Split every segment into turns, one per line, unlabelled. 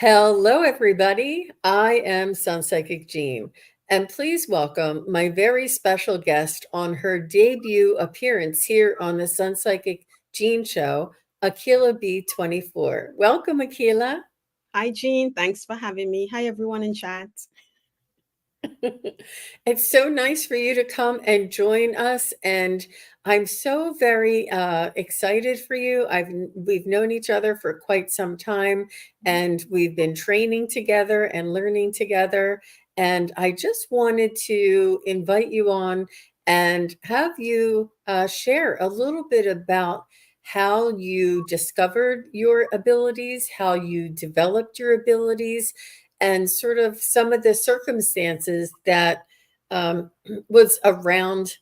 Hello, everybody. I am SunPsychic Jean, and please welcome my very special guest on her debut appearance here on the SunPsychic Jean Show, Akela B 24. Welcome, Akela.
Hi, Jean. Thanks for having me. Hi, everyone in chat.
It's so nice for you to come and join us, and I'm so very excited for you. We've known each other for quite some time, and we've been training together and learning together. And I just wanted to invite you on and have you share a little bit about how you discovered your abilities, how you developed your abilities, and sort of some of the circumstances that um, was around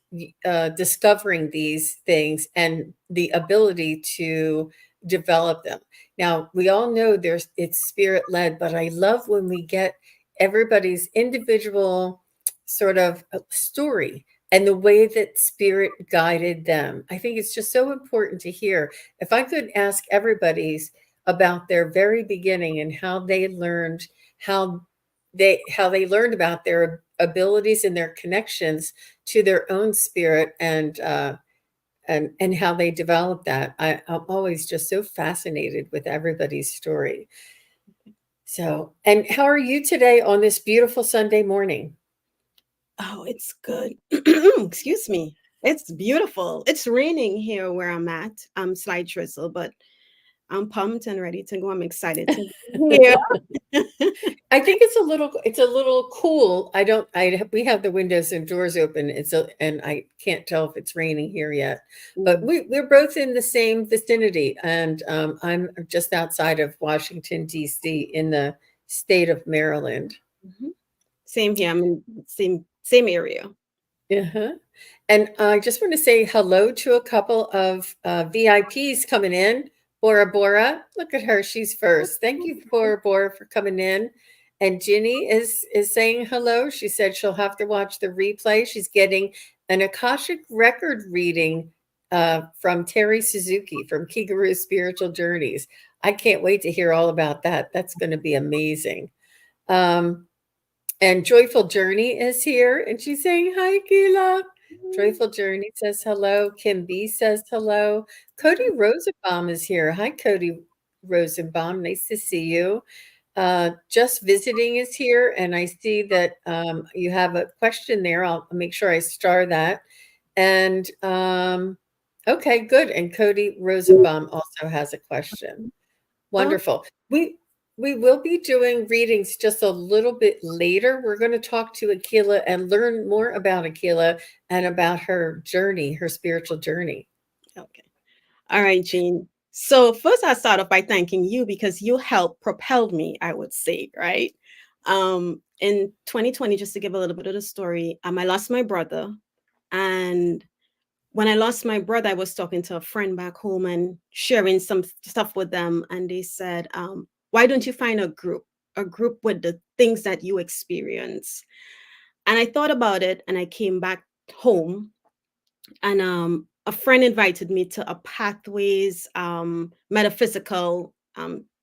discovering these things and the ability to develop them. Now, we all know it's spirit led, but I love when we get everybody's individual sort of story and the way that spirit guided them. I think it's just so important to hear. If I could ask everybody's about their very beginning and how they learned how they learned about their abilities and their connections to their own spirit and how they developed that. I'm always just so fascinated with everybody's story. So, and how are you today on this beautiful Sunday morning?
Oh, it's good. Excuse me. It's beautiful. It's raining here where I'm at. Slight drizzle, but I'm pumped and ready to go. I'm excited to be here.
I think it's a little cool. I don't I we have the windows and doors open. And I can't tell if it's raining here yet. But
Mm,
we're both in the same vicinity, and I'm just outside of Washington D.C. in the state of Maryland.
mhm. Same here. I'm in same area.
Uh-huh. And I just want to say hello to a couple of VIPs coming in. Bora Bora, look at her, she's first. Thank you, Bora Bora, for coming in. And Ginny is saying hello. She said she'll have to watch the replay. She's getting an Akashic record reading from Terry Suzuki from Kigaru Spiritual Journeys. I can't wait to hear all about that. That's going to be amazing. Um, and Joyful Journey is here, and she's saying, "Hi, Gila." Joyful Journey says hello. Kim B says hello. Cody Rosenbaum is here. Hi, Cody Rosenbaum. Nice to see you. Just Visiting is here, and I see that you have a question there. I'll make sure I star that. And okay, good. And Cody Rosenbaum also has a question.
Oh,
Wonderful. We will be doing readings just a little bit later. We're going to talk to Akila and learn more about Akila and about her journey, her spiritual journey.
okay. All right, Jean. So first, I start off by thanking you because you helped propel me, I would say, right? In 2020, just to give a little bit of the story, I lost my brother, and when I lost my brother, I was talking to a friend back home and sharing some stuff with them, and they said, "Why don't you find a group with the things that you experience?" And I thought about it, and I came back home, and a friend invited me to a Pathways metaphysical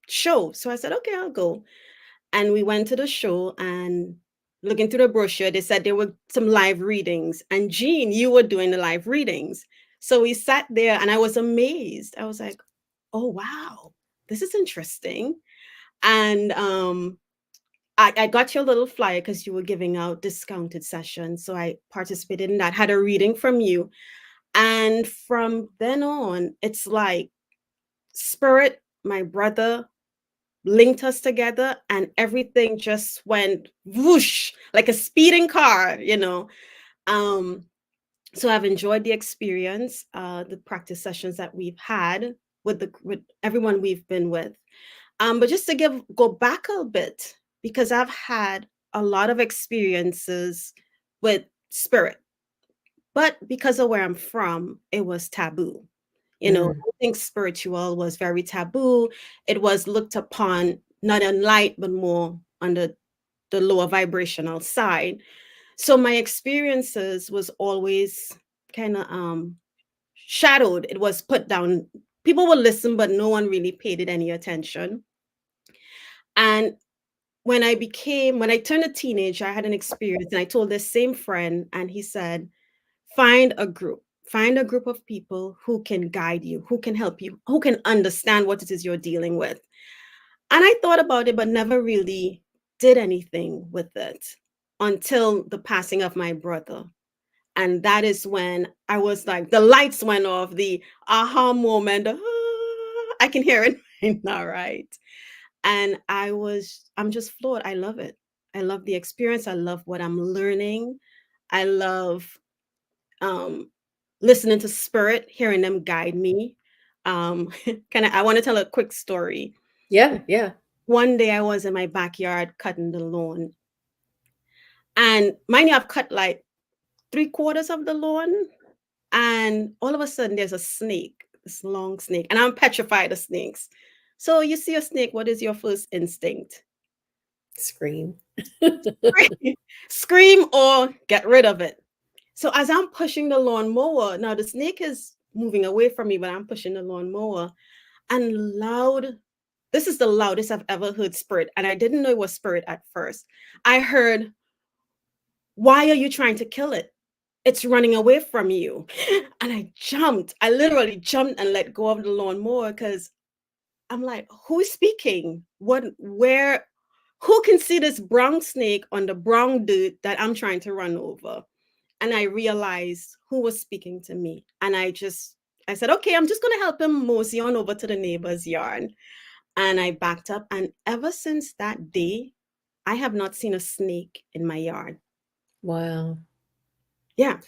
show. So I said, okay, I'll go. And we went to the show, and looking through the brochure, they said there were some live readings. And Jean, you were doing the live readings. So we sat there, and I was amazed. I was like, oh, wow, this is interesting. And I got your little flyer because you were giving out discounted sessions. So I participated in that, had a reading from you. And from then on, it's like spirit, my brother, linked us together, and everything just went whoosh like a speeding car. Um, so I've enjoyed the experience, the practice sessions that we've had with everyone we've been with. But just to go back a bit, because I've had a lot of experiences with spirit, but because of where I'm from, it was taboo.
Mm,
I think spiritual was very taboo. It was looked upon not on light, but more on the lower vibrational side. So my experiences was always kind of shadowed. It was put down. People would listen, but no one really paid it any attention. And when I turned a teenager, I had an experience and I told this same friend, and he said, find a group of people who can guide you, who can help you, who can understand what it is you're dealing with. And I thought about it, but never really did anything with it until the passing of my brother. And that is when I was like, the lights went off, the aha moment. I can hear it right now, right? And I'm just floored. I love it. I love the experience. I love what I'm learning. I love um, listening to spirit, hearing them guide me. I want to tell a quick story.
Yeah, yeah.
One day I was in my backyard cutting the lawn. And mind you, I've cut like 3/4 of the lawn. And all of a sudden there's a snake, this long snake. And I'm petrified of snakes. So you see a snake, what is your first instinct?
Scream.
Scream or get rid of it. So as I'm pushing the lawnmower, now the snake is moving away from me, but I'm pushing the lawnmower and loud. This is the loudest I've ever heard spirit. And I didn't know it was spirit at first. I heard, "Why are you trying to kill it? It's running away from you." And I jumped. I literally jumped and let go of the lawnmower because I'm like, who's speaking? Who can see this brown snake on the brown dirt that I'm trying to run over? And I realized who was speaking to me. And I said, okay, I'm just going to help him mosey on over to the neighbor's yard. And I backed up. And ever since that day, I have not seen a snake in my yard.
Wow.
Yeah.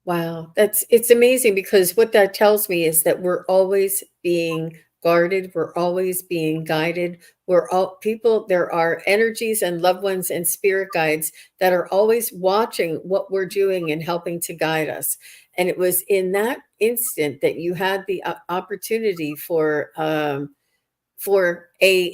Wow. It's amazing because what that tells me is that we're always being guarded, we're always being guided. We're all people, there are energies and loved ones and spirit guides that are always watching what we're doing and helping to guide us. And it was in that instant that you had the opportunity for a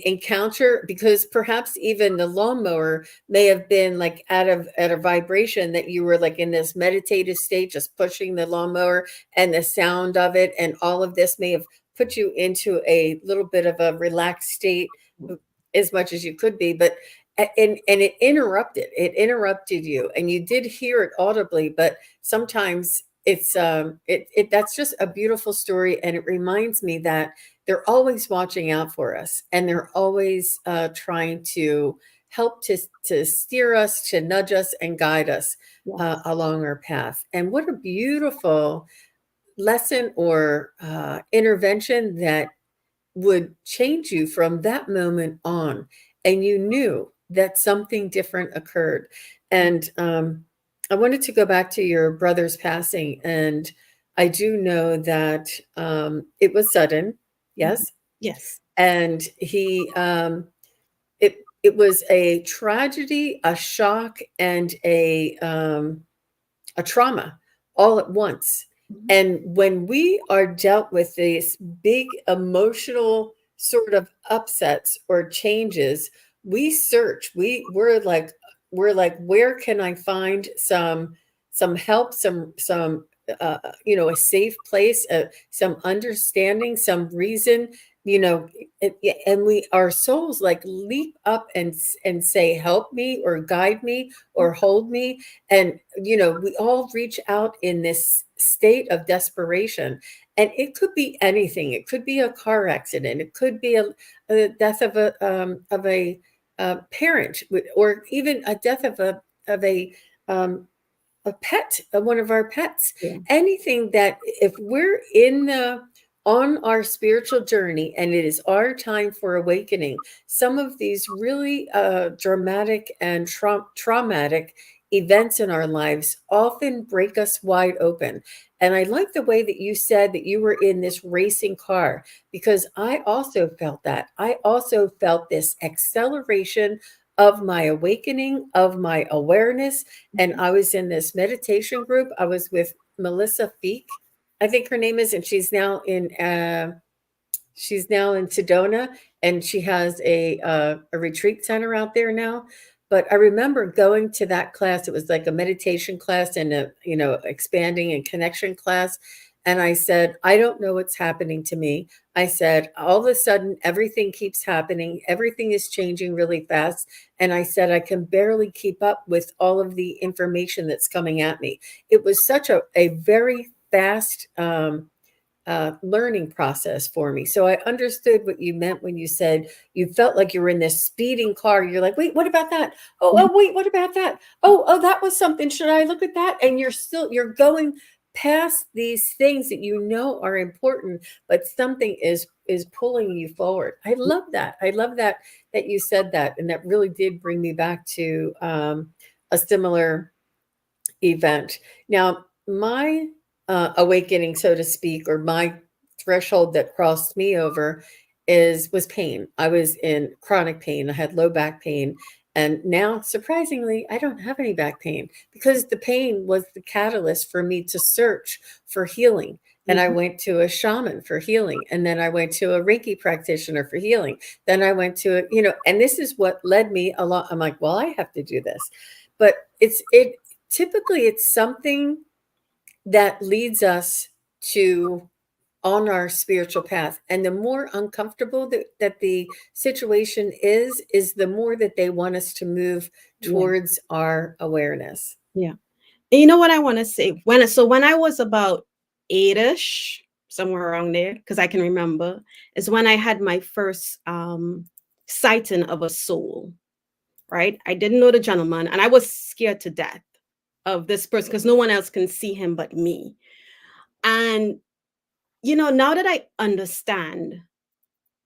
encounter, because perhaps even the lawnmower may have been like at a vibration that you were like in this meditative state, just pushing the lawnmower, and the sound of it and all of this may have put you into a little bit of a relaxed state as much as you could be, but and it interrupted you, and you did hear it audibly, but sometimes it that's just a beautiful story, and it reminds me that they're always watching out for us, and they're always trying to help to steer us, to nudge us and guide us
Yes.
along our path. And what a beautiful lesson or intervention that would change you from that moment on, and you knew that something different occurred. And I wanted to go back to your brother's passing, and I do know that it was sudden,
Mhm.
yes,
Yes.
and it was a tragedy, a shock, and a trauma all at once.
Mhm.
And when we are dealt with these big emotional sort of upsets or changes, we search. We're like, where can I find some help, a safe place, some understanding, some reason, you know, and our souls like leap up and say, help me or guide me or hold me. And we all reach out in this state of desperation, and it could be anything. It could be a car accident, it could be a death of a parent, or even a death of a pet, one of our pets.
Yeah.
Anything that, if we're on our spiritual journey and it is our time for awakening, some of these really dramatic and traumatic events in our lives often break us wide open. And I like the way that you said that you were in this racing car, because I also felt that. I also felt this acceleration of my awakening, of my awareness. And
Mhm.
I was in this meditation group. I was with Melissa Feek, I think her name is, and she's now in Sedona, and she has a retreat center out there now. But I remember going to that class. It was like a meditation class and a expanding and connection class. And I said, I don't know what's happening to me. I said, all of a sudden, everything keeps happening. Everything is changing really fast. And I said, I can barely keep up with all of the information that's coming at me. It was such a very fast learning process for me. So I understood what you meant when you said you felt like you were in this speeding car. You're like, wait, what about that?
Mhm.
Wait, what about that? That was something. Should I look at that? And you're going past these things that you know are important, but something is pulling you forward. I love that. I love that you said that, and that really did bring me back to a similar event. Now, my awakening, so to speak, or my threshold that crossed me over was pain. I was in chronic pain. I had low back pain. And now, surprisingly, I don't have any back pain because the pain was the catalyst for me to search for healing. And I
Mhm.
went to a shaman for healing. And then I went to a Reiki practitioner for healing. Then I went to, and this is what led me along. I'm like, well, I have to do this. But typically it's something that leads us to on our spiritual path, and the more uncomfortable that the situation is the more that they want us to move
Yeah.
towards our awareness.
Yeah. And you know what I want to say? When I was about 8ish, somewhere around there, because I can remember, is when I had my first sighting of a soul, right? I didn't know the gentleman, and I was scared to death of this person because no one else can see him but me. And now that I understand,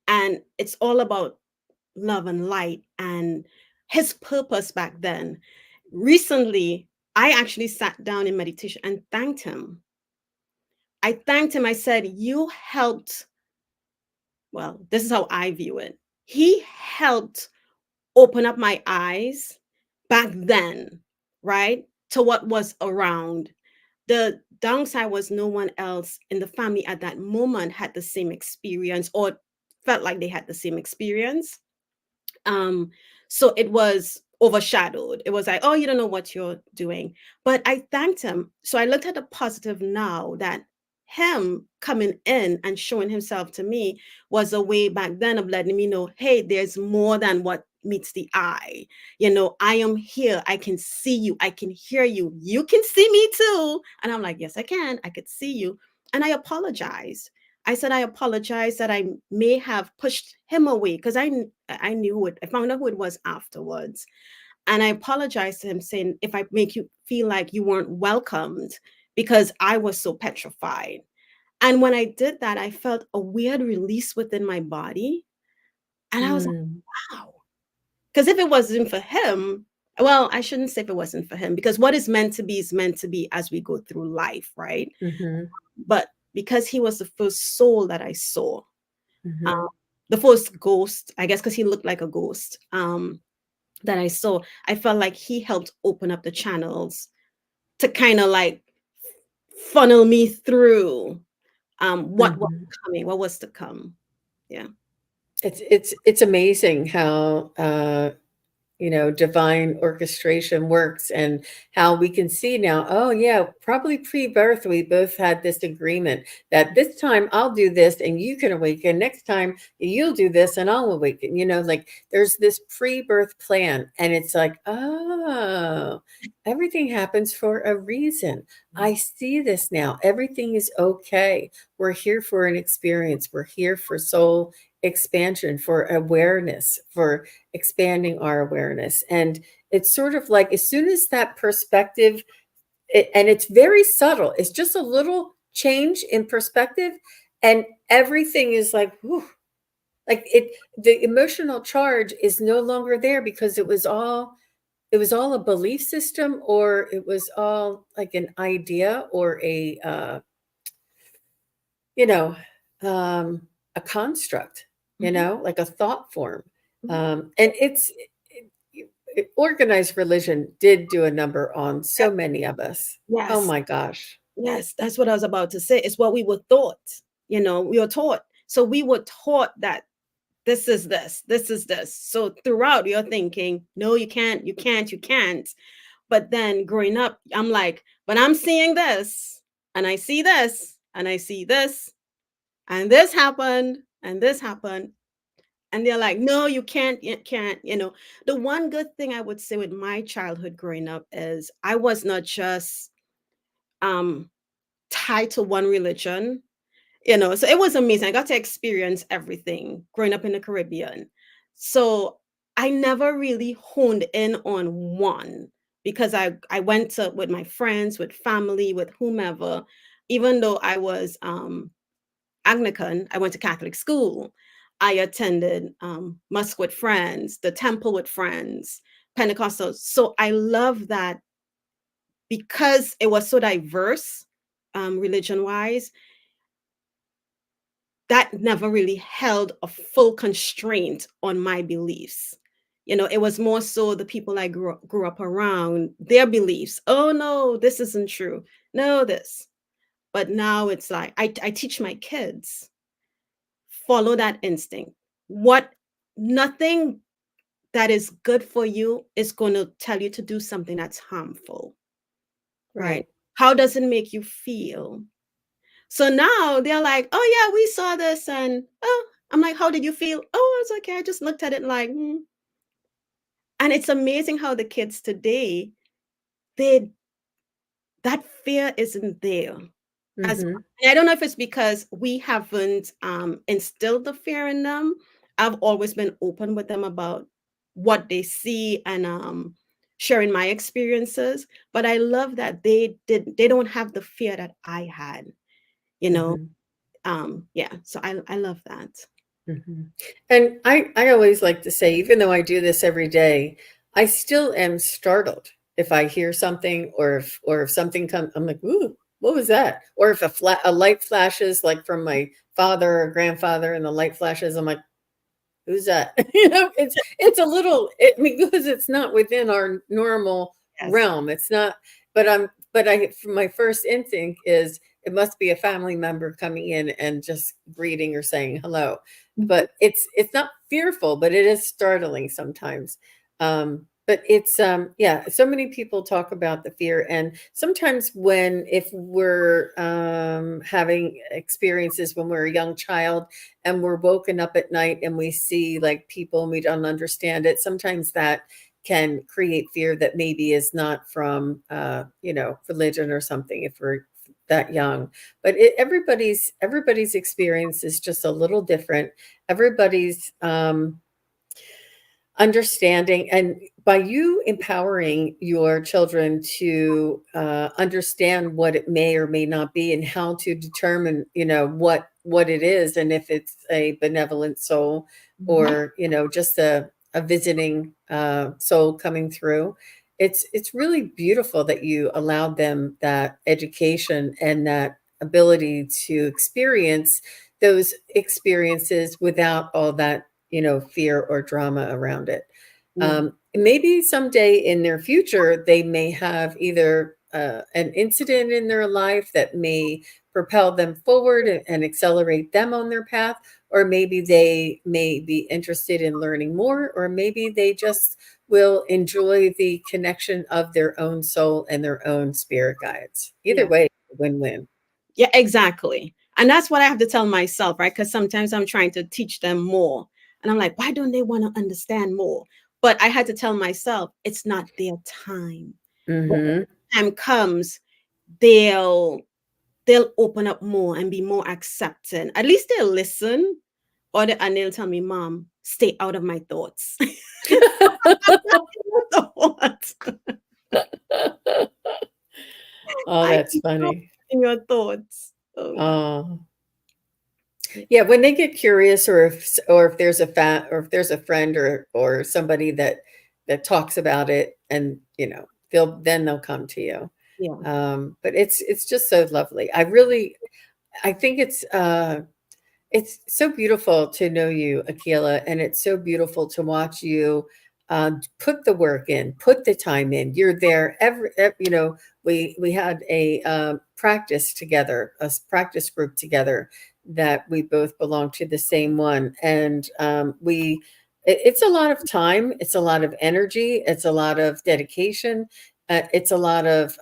and it's all about love and light and his purpose back then. Recently, I actually sat down in meditation and thanked him. I thanked him. I said, you helped. Well, this is how I view it. He helped open up my eyes back then, right? To what was around. The downside was no one else in the family at that moment had the same experience or felt like they had the same experience. Um, so it was overshadowed. It was like, oh, you don't know what you're doing. But I thanked him. So I looked at the positive now that him coming in and showing himself to me was a way back then of letting me know, hey, there's more than what meets the eye. I am here. I can see you. I can hear you. You can see me too. And I'm like, yes, I can. I could see you. And I apologized. I said I apologize that I may have pushed him away because I knew who it. I found out who it was afterwards, and I apologized to him, saying if I make you feel like you weren't welcomed because I was so petrified. And when I did that, I felt a weird release within my body, and I was
Mm,
like, wow. Because if it wasn't for him, well, I shouldn't say if it wasn't for him, because what is meant to be is meant to be as we go through life, right?
mhm,
But because he was the first soul that I saw,
mhm,
um, the first ghost, I guess, because he looked like a ghost that I saw, I felt like he helped open up the channels to kind of like funnel me through what was
mhm.
coming, what was to come. Yeah.
It's amazing how divine orchestration works, and how we can see now, oh yeah, probably pre-birth we both had this agreement that this time I'll do this and you can awaken, next time you'll do this and I'll awaken, like there's this pre-birth plan, and it's like, oh, everything happens for a reason. I see this now. Everything is okay. We're here for an experience. We're here for soul expansion, for awareness, for expanding our awareness. And it's sort of like as soon as that perspective, and it's very subtle, it's just a little change in perspective, and everything is like, whew, like the emotional charge is no longer there because it was all a belief system, or it was all like an idea, or you know, um, a construct,
Mhm.
like a thought form.
Mhm.
And organized religion did do a number on so many of us. Oh
Yes.
my gosh.
Yes, that's what I was about to say. It's what we were taught. We were taught. So we were taught that this is this, this is this. So throughout, you're thinking, no, you can't, you can't, you can't. But then growing up, I'm like, but I'm seeing this, and I see this, and I see this, and this happened, and this happened. And they're like, no, you can't, you can't, The one good thing I would say with my childhood growing up is I was not just um tied to one religion. So it was amazing. I got to experience everything growing up in the Caribbean. So I never really honed in on one, because I went to with my friends, with family, with whomever. Even though I was Anglican, I went to Catholic school. I attended mosque with friends, the temple with friends, Pentecostal. So I love that, because it was so diverse, religion wise, that never really held a full constraint on my beliefs. It was more so the people I grew up around, their beliefs. Oh, no, this isn't true. No, this. But now it's like, I teach my kids, follow that instinct. What Nothing that is good for you is going to tell you to do something that's harmful, right?
Right.
How does it make you feel? So now they're like, oh, yeah, we saw this. And I'm like, how did you feel? Oh, it's okay. I just looked at it like, hmm. And it's amazing how the kids today, they that fear isn't there as much.
Mhm.
And I don't know if it's because we haven't instilled the fear in them. I've always been open with them about what they see, and sharing my experiences. But I love that they don't have the fear that I had, you know.
Mhm.
Yeah, so I love that.
Mhm. And I always like to say, even though I do this every day, I still am startled if I hear something, or if something comes, I'm like, "Ooh, what was that?" Or if a light flashes, like from my father or grandfather, and the light flashes, I'm like, "Who's that?" It's a little, because it's not within our normal
Yes.
realm. It's not, but I my first instinct is it must be a family member coming in and just greeting or saying hello.
Mhm.
But it's not fearful, but it is startling sometimes. But it's yeah, so many people talk about the fear, and sometimes if we're having experiences when we're a young child, and we're woken up at night and we see like people and we don't understand it, sometimes that can create fear that maybe is not from religion or something, if we're that young. But everybody's experience is just a little different. Everybody's understanding, and by you empowering your children to understand what it may or may not be, and how to determine what it is, and if it's a benevolent soul,
Mhm.
or just a visiting soul coming through. It's really beautiful that you allowed them that education and that ability to experience those experiences without all that fear or drama around it.
Yeah.
Maybe someday in their future, they may have either an incident in their life that may propel them forward and accelerate them on their path, or maybe they may be interested in learning more, or maybe they just will enjoy the connection of their own soul and their own spirit guides. Either
Yeah.
way, win-win.
Yeah, exactly. And that's what I have to tell myself, right? Because sometimes I'm trying to teach them more. And I'm like, why don't they want to understand more? But I had to tell myself, it's not their time. But when
Hmm.
the time comes, they'll they'll open up more and be more accepting. At least they'll listen, and they'll tell me, Mom, stay out of my thoughts. What?
Oh,
I
that's
know
funny.
in your thoughts. Oh God.
Oh. Yeah, when they get curious, or if there's a friend or somebody that talks about it, and they'll come to you.
Yeah.
But it's just so lovely. I think it's so beautiful to know you, Akela, and it's so beautiful to watch you put the work in, put the time in. You're there we had a practice together, practice group together, that we both belong to the same one, and it's a lot of time, it's a lot of energy, it's a lot of dedication, it's a lot of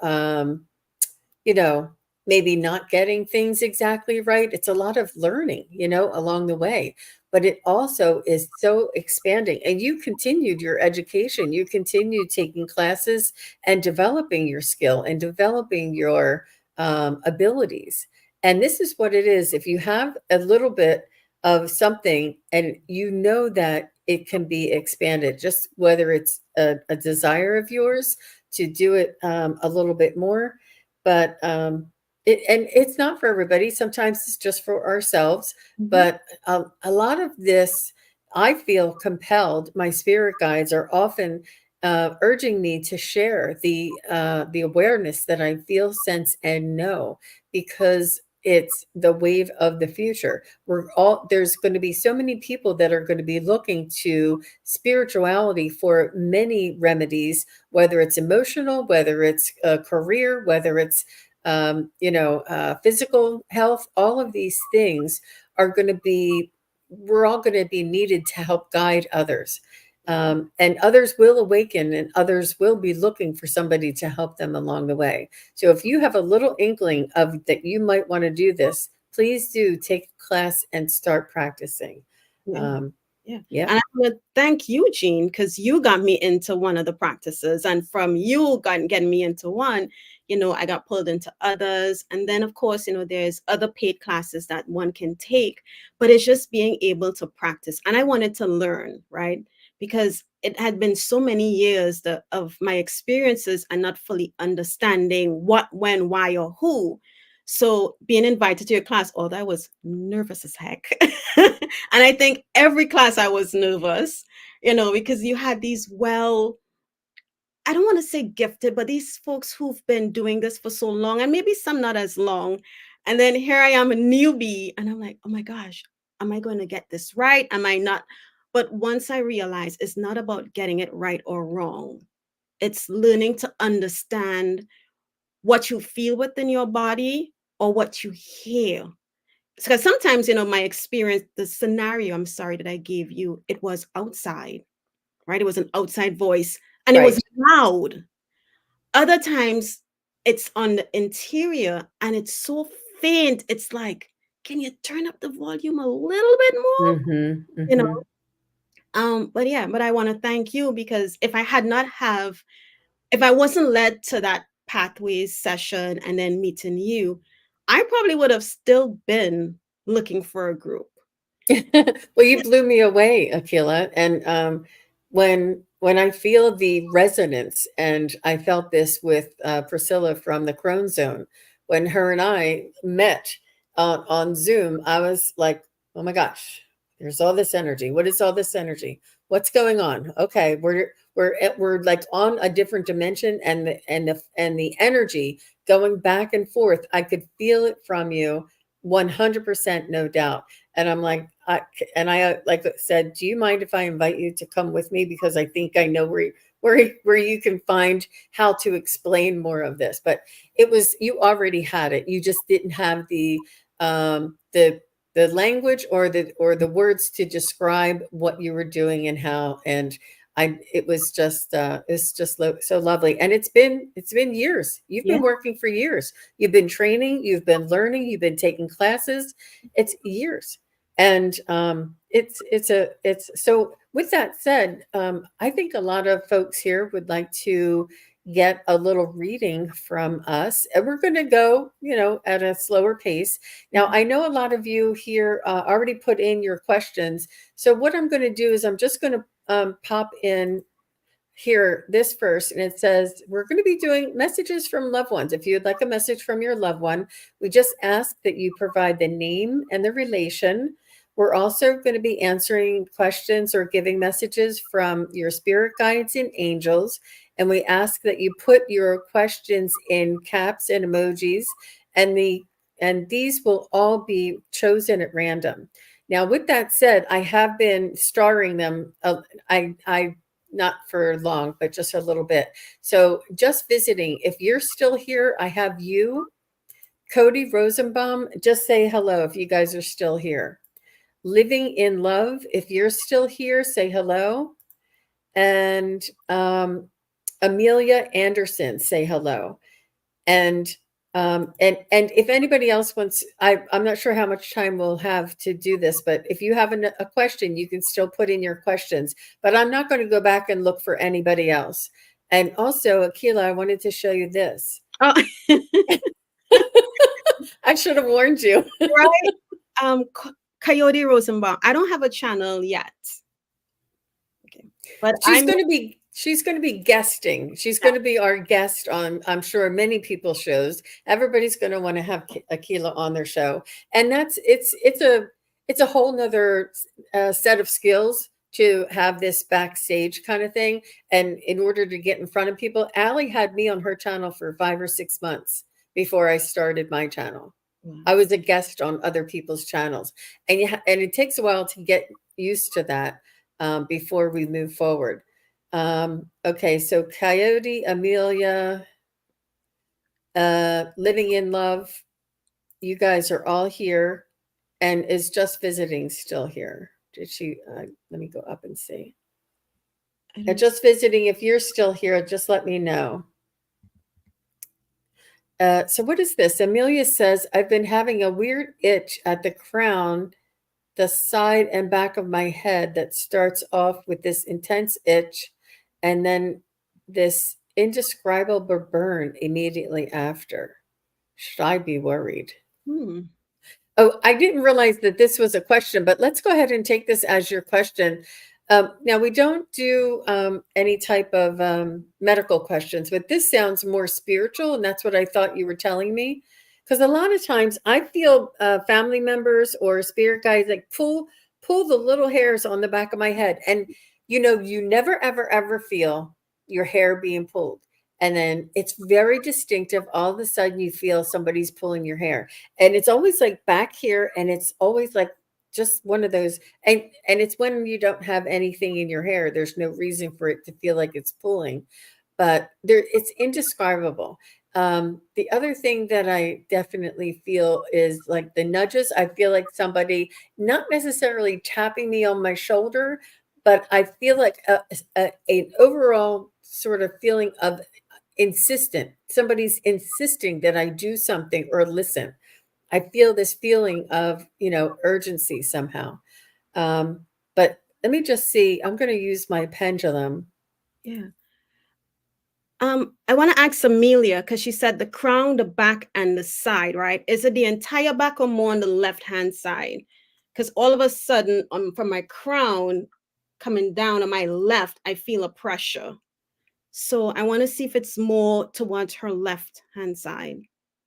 you know maybe not getting things exactly right. It's a lot of learning, along the way. But it also is so expanding. And you continued your education, you continued taking classes and developing your skill and developing your abilities. And this is what it is. If you have a little bit of something and you know that it can be expanded, just whether it's a desire of yours to do it a little bit more. But and it's not for everybody. Sometimes it's just for ourselves.
Mhm.
But a lot of this, I feel compelled. My spirit guides are often urging me to share the awareness that I feel, sense, and know, because it's the wave of the future. There's going to be so many people that are going to be looking to spirituality for many remedies, whether it's emotional, whether it's a career, whether it's physical health. All of these things are going to be, we're all going to be needed to help guide others. And others will awaken, and others will be looking for somebody to help them along the way. So if you have a little inkling of that you might want to do this, please do take a class and start practicing.
Yeah.
Um,
Yeah.
yeah.
And I want to thank you, Jean, because you got me into one of the practices. And from you getting me into one, I got pulled into others. And then, of course, there's other paid classes that one can take, but it's just being able to practice. And I wanted to learn, right? Because it had been so many years of my experiences and not fully understanding what, when, why, or who. So being invited to your class, although I was nervous as heck. And I think every class I was nervous, because you had these, I don't want to say gifted, but these folks who've been doing this for so long, and maybe some not as long. And then here I am, a newbie, and I'm like, oh my gosh, am I going to get this right? Am I not? But once I realized it's not about getting it right or wrong, it's learning to understand what you feel within your body or what you hear. Because sometimes, my experience, the scenario, I'm sorry, that I gave you, it was outside, right? It was an outside voice and it was
Right.
loud. Other times it's on the interior and it's so faint. It's like, can you turn up the volume a little bit more?
Hmm.
You know,
Hmm.
but yeah, but I want to thank you because if I wasn't led to that pathways session and then meeting you, I probably would have still been looking for a group.
Well, you blew me away, Akila. And when I feel the resonance, and I felt this with Priscilla from the Crone Zone, when her and I met on Zoom, I was like, "Oh my gosh, there's all this energy. What is all this energy? What's going on? Okay, we're like on a different dimension, and the energy going back and forth. I could feel it from you, 100%, no doubt." And I'm like, I like said, do you mind if I invite you to come with me? Because I think I know where you can find how to explain more of this. But it was, you already had it. You just didn't have um, the the language or the words to describe what you were doing and how. And it was just so lovely. And it's been years. You've
Yeah.
been working for years. You've been training. You've been learning. You've been taking classes. It's years. And it's so. With that said, I think a lot of folks here would like to get a little reading from us, and we're going to go, at a slower pace. Now,
Mhm.
I know a lot of you here already put in your questions. So what I'm going to do is I'm just going to pop in here this first, and it says we're going to be doing messages from loved ones. If you'd like a message from your loved one, we just ask that you provide the name and the relation. We're also going to be answering questions or giving messages from your spirit guides and angels, and we ask that you put your questions in caps and emojis, and these will all be chosen at random. Now, with that said, I have been starring them. I not for long, but just a little bit. So just visiting. If you're still here, I have you, Cody Rosenbaum. Just say hello if you guys are still here. Living in Love. If you're still here, say hello. And Amelia Anderson, say hello. And And if anybody else wants, I'm not sure how much time we'll have to do this, but if you have a question, you can still put in your questions. But I'm not going to go back and look for anybody else. And also, Akela, I wanted to show you this.
Oh,
I should have warned you.
right. Coyote Rosenbaum. I don't have a channel yet. Okay. But
She's going to be guesting. She's going to be our guest on, I'm sure, many people's shows. Everybody's going to want to have Akela on their show. And it's a whole nother set of skills to have this backstage kind of thing. And in order to get in front of people, Allie had me on her channel for 5 or 6 months before I started my channel. I was a guest on other people's channels, and and it takes a while to get used to that before we move forward. Okay, so Coyote, Amelia, Living in Love, you guys are all here, and is Just Visiting still here? Did she? Let me go up and see. Just Visiting, if you're still here, just let me know. So what is this? Amelia says, I've been having a weird itch at the crown, the side and back of my head that starts off with this intense itch and then this indescribable burn immediately after. Should I be worried? Oh, I didn't realize that this was a question, but let's go ahead and take this as your question. Now, we don't do any type of medical questions, but this sounds more spiritual, and that's what I thought you were telling me. Because a lot of times I feel family members or spirit guides like pull the little hairs on the back of my head. And, you know, you never, ever, ever feel your hair being pulled. And then it's very distinctive. All of a sudden you feel somebody's pulling your hair. And it's always like back here. And it's always like just one of those. And it's when you don't have anything in your hair. There's no reason for it to feel like it's pulling. But it's indescribable. The other thing that I definitely feel is like the nudges. I feel like somebody not necessarily tapping me on my shoulder, but I feel like an overall sort of feeling of insistent. Somebody's insisting that I do something or listen. I feel this feeling of, urgency somehow. But let me just see. I'm going to use my pendulum.
Yeah. I want to ask Amelia because she said the crown, the back, and the side, right? Is it the entire back or more on the left-hand side? Because all of a sudden, from my crown coming down on my left, I feel a pressure. So I want to see if it's more towards her left-hand side.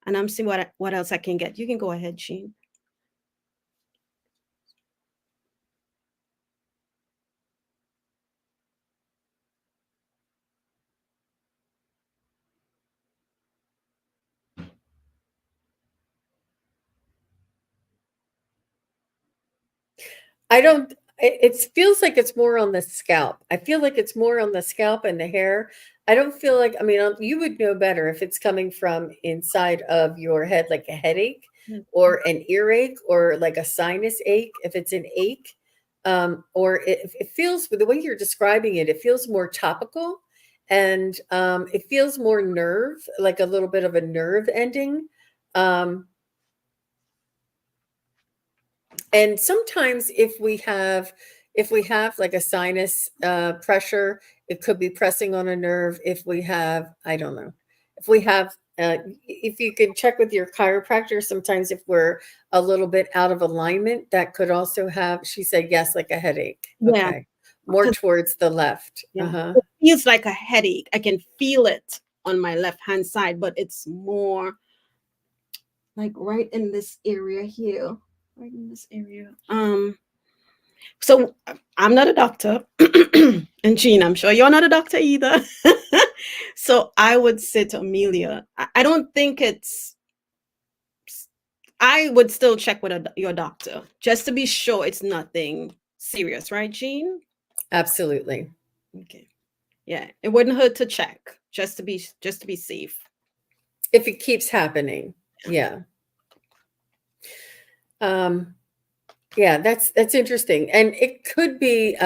And I'm seeing what else I can get. You can go ahead, Jean.
It feels like it's more on the scalp. I feel like it's more on the scalp and the hair. I don't feel like, you would know better if it's coming from inside of your head, like a headache or an earache or like a sinus ache, if it's an ache. Or it feels, the way you're describing it, it feels more topical and it feels more nerve, like a little bit of a nerve ending. And sometimes if we have like a sinus pressure, it could be pressing on a nerve. If we have, I don't know, if we have, if you could check with your chiropractor, sometimes if we're a little bit out of alignment, that could also have, she said, yes, like a headache.
Yeah.
Okay. More towards the left.
Yeah. It feels like a headache. I can feel it on my left-hand side, but it's more like right in this area here. Right in this area. So I'm not a doctor, and Jean, I'm sure you're not a doctor either. So I would say to Amelia, I don't think I would still check with your doctor just to be sure it's nothing serious, right, Jean?
Absolutely.
Okay. Yeah, it wouldn't hurt to check just to be safe.
If it keeps happening, yeah. Yeah, that's interesting. And it could be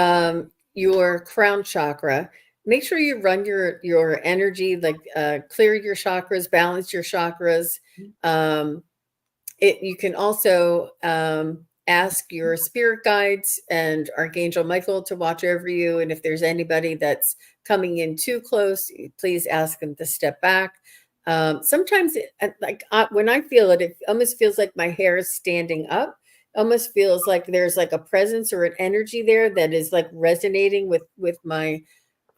your crown chakra. make sure you run your energy, like clear your chakras, balance your chakras. Um, you can also ask your spirit guides and Archangel Michael to watch over you. And if there's anybody that's coming in too close, please ask them to step back. Sometimes, when I feel it, it almost feels like my hair is standing up. Almost feels like there's like a presence or an energy there that is like resonating with my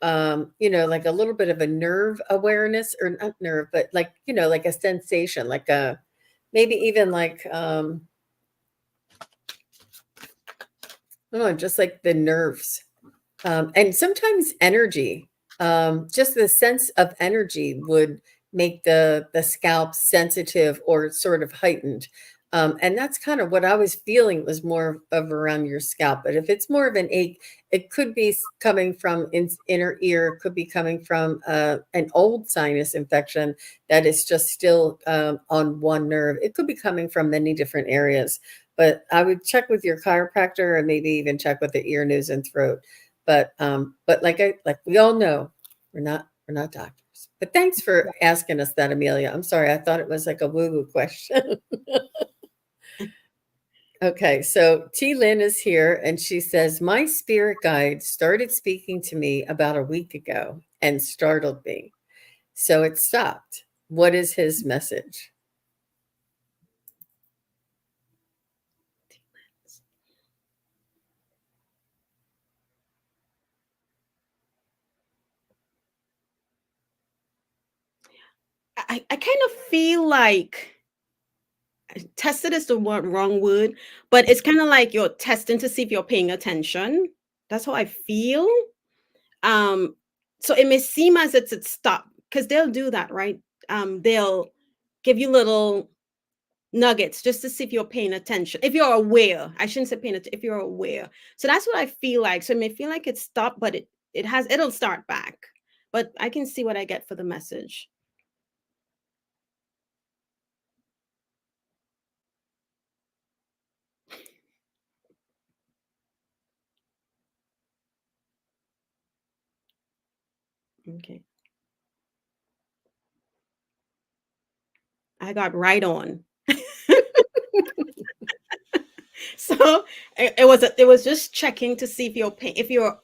like a little bit of a nerve awareness, or not nerve, but like, like a sensation, like a maybe even like I don't know, just like the nerves. And sometimes energy, just the sense of energy would make the scalp sensitive or sort of heightened. And that's kind of what I was feeling, was more of around your scalp. But if it's more of an ache, it could be coming from inner ear, could be coming from an old sinus infection that is just still on one nerve. It could be coming from many different areas. But I would check with your chiropractor, and maybe even check with the ear, nose, and throat. But like we all know, we're not doctors. But thanks for asking us that, Amelia. I'm sorry, I thought it was like a woo-woo question. Okay, so T. Lynn is here, and she says, my spirit guide started speaking to me about a week ago and startled me. So it stopped. What is his message?
I kind of feel like tested is the wrong word, but it's kind of like you're testing to see if you're paying attention. That's how I feel. Um, so it may seem as it's stopped, because they'll do that, right? They'll give you little nuggets just to see if you're paying attention. If you're aware, I shouldn't say paying attention, if you're aware. So that's what I feel like. So it may feel like it's stopped, but it'll start back. But I can see what I get for the message. Okay. I got right on. So it was just checking to see if you're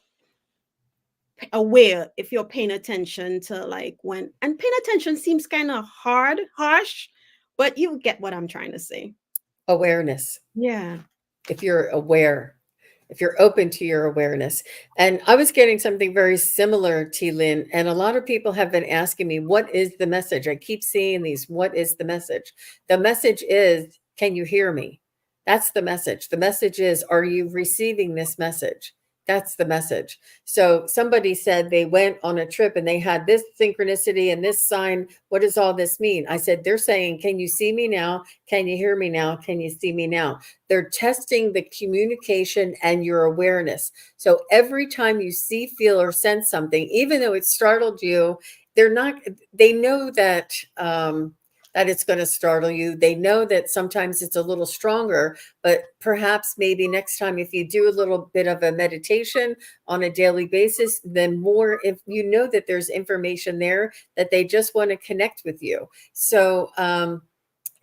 aware, if you're paying attention to, like, when, and paying attention seems kind of harsh, but you get what I'm trying to say.
Awareness.
Yeah.
If you're aware, if you're open to your awareness. And I was getting something very similar, T. Lynn, and a lot of people have been asking me, what is the message? I keep seeing these, what is the message? The message is, can you hear me? That's the message. The message is, are you receiving this message? That's the message. So somebody said they went on a trip and they had this synchronicity and this sign. What does all this mean? I said, they're saying, can you see me now? Can you hear me now? Can you see me now? They're testing the communication and your awareness. So every time you see, feel, or sense something, even though it startled you, they know that it's going to startle you. They know that sometimes it's a little stronger, but perhaps maybe next time, if you do a little bit of a meditation on a daily basis, then more, if you know that there's information there that they just want to connect with you. So,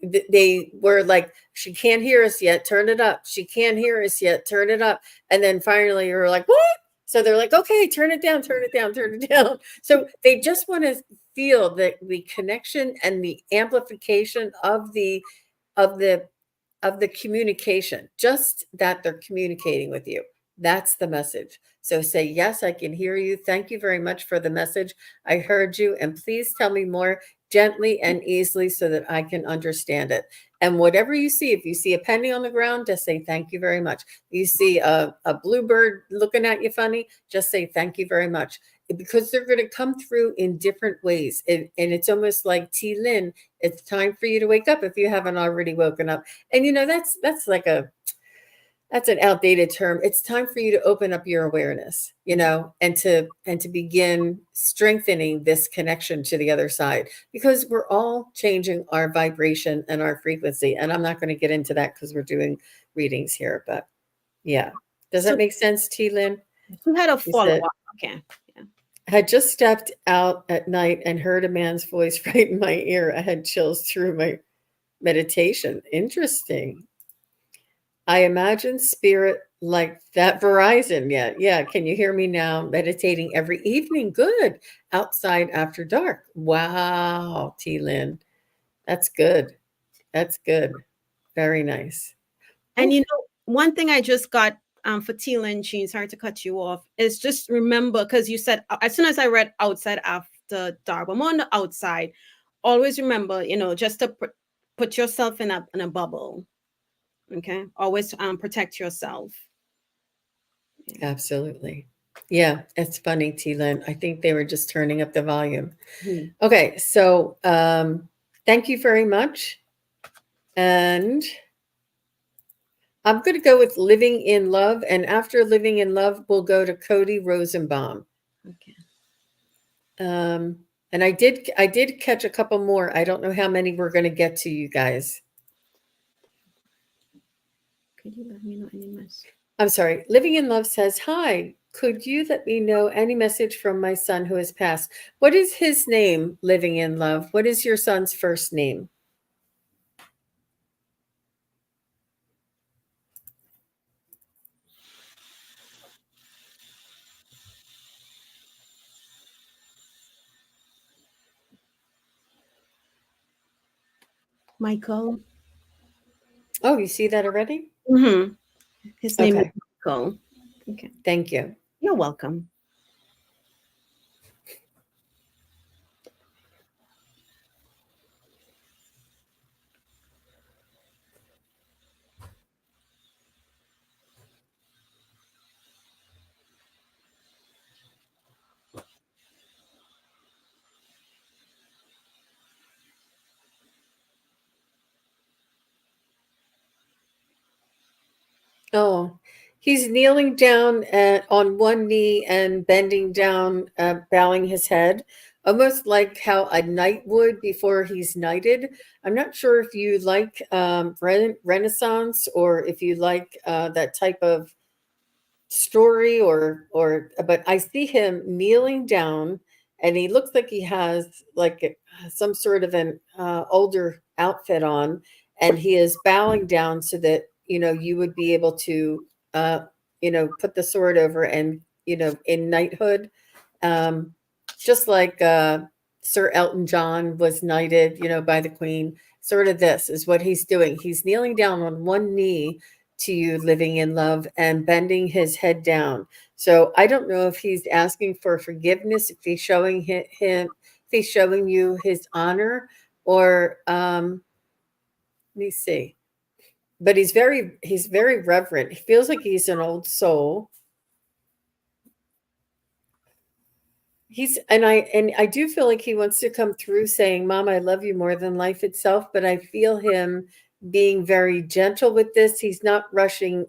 they were like, she can't hear us yet, turn it up. She can't hear us yet, turn it up. And then finally you're like, what? So they're like, okay, turn it down, turn it down, turn it down. So they just want to feel the connection and the amplification of the of the communication, just that they're communicating with you. That's the message. So say, yes, I can hear you. Thank you very much for the message. I heard you. And please tell me more gently and easily so that I can understand it. And whatever you see, if you see a penny on the ground, just say, thank you very much. You see a bluebird looking at you funny, just say, thank you very much. Because they're going to come through in different ways. And it's almost like, T. Lynn, it's time for you to wake up if you haven't already woken up. And that's like that's an outdated term. It's time for you to open up your awareness, and to begin strengthening this connection to the other side, because we're all changing our vibration and our frequency. And I'm not going to get into that because we're doing readings here, but yeah. Does
So
that make sense, T. Lynn?
who had a
You
follow
said,
up? Okay. Yeah.
Had just stepped out at night and heard a man's voice right in my ear. I had chills through my meditation. Interesting. I imagine spirit like that Verizon. Yeah, yeah. Can you hear me now? Meditating every evening. Good. Outside after dark. Wow, T Lynn. That's good. That's good. Very nice.
And
Oof,
one thing I just got for Tila and Jean, sorry to cut you off, is just remember, because you said as soon as I read outside after dark, I'm on the outside. Always remember, just to put yourself in a bubble. Okay, always protect yourself. Yeah.
absolutely. Yeah, it's funny, T Lynn. I think they were just turning up the volume.
Mhm.
Okay, so thank you very much. And I'm going to go with Living in Love. And after Living in Love, we'll go to Cody Rosenbaum.
Okay.
And I did catch a couple more. I don't know how many we're going to get to, you guys.
Could you let me know any mess?
I'm sorry. Living in Love says, "Hi, could you let me know any message from my son who has passed? What is his name, Living in Love? What is your son's first name?"
Michael.
Oh, you see that already?
Mm-hmm. His name is
Okay.
Michael. Okay.
Thank you.
You're welcome.
Oh, he's kneeling down on one knee and bending down, bowing his head, almost like how a knight would before he's knighted. I'm not sure if you like Renaissance or if you like that type of story or but I see him kneeling down and he looks like he has like some sort of an older outfit on and he is bowing down so that you would be able to uh put the sword over and in knighthood, um just like Sir Elton John was knighted by the Queen. Sort of this is what he's doing. He's kneeling down on one knee to you, Living in Love, and bending his head down. So I don't know if he's asking for forgiveness, if he's showing him, if he's showing you his honor, or let me see. But he's very reverent. He feels like he's an old soul. And I do feel like he wants to come through saying, "Mom, I love you more than life itself." But I feel him being very gentle with this. He's not rushing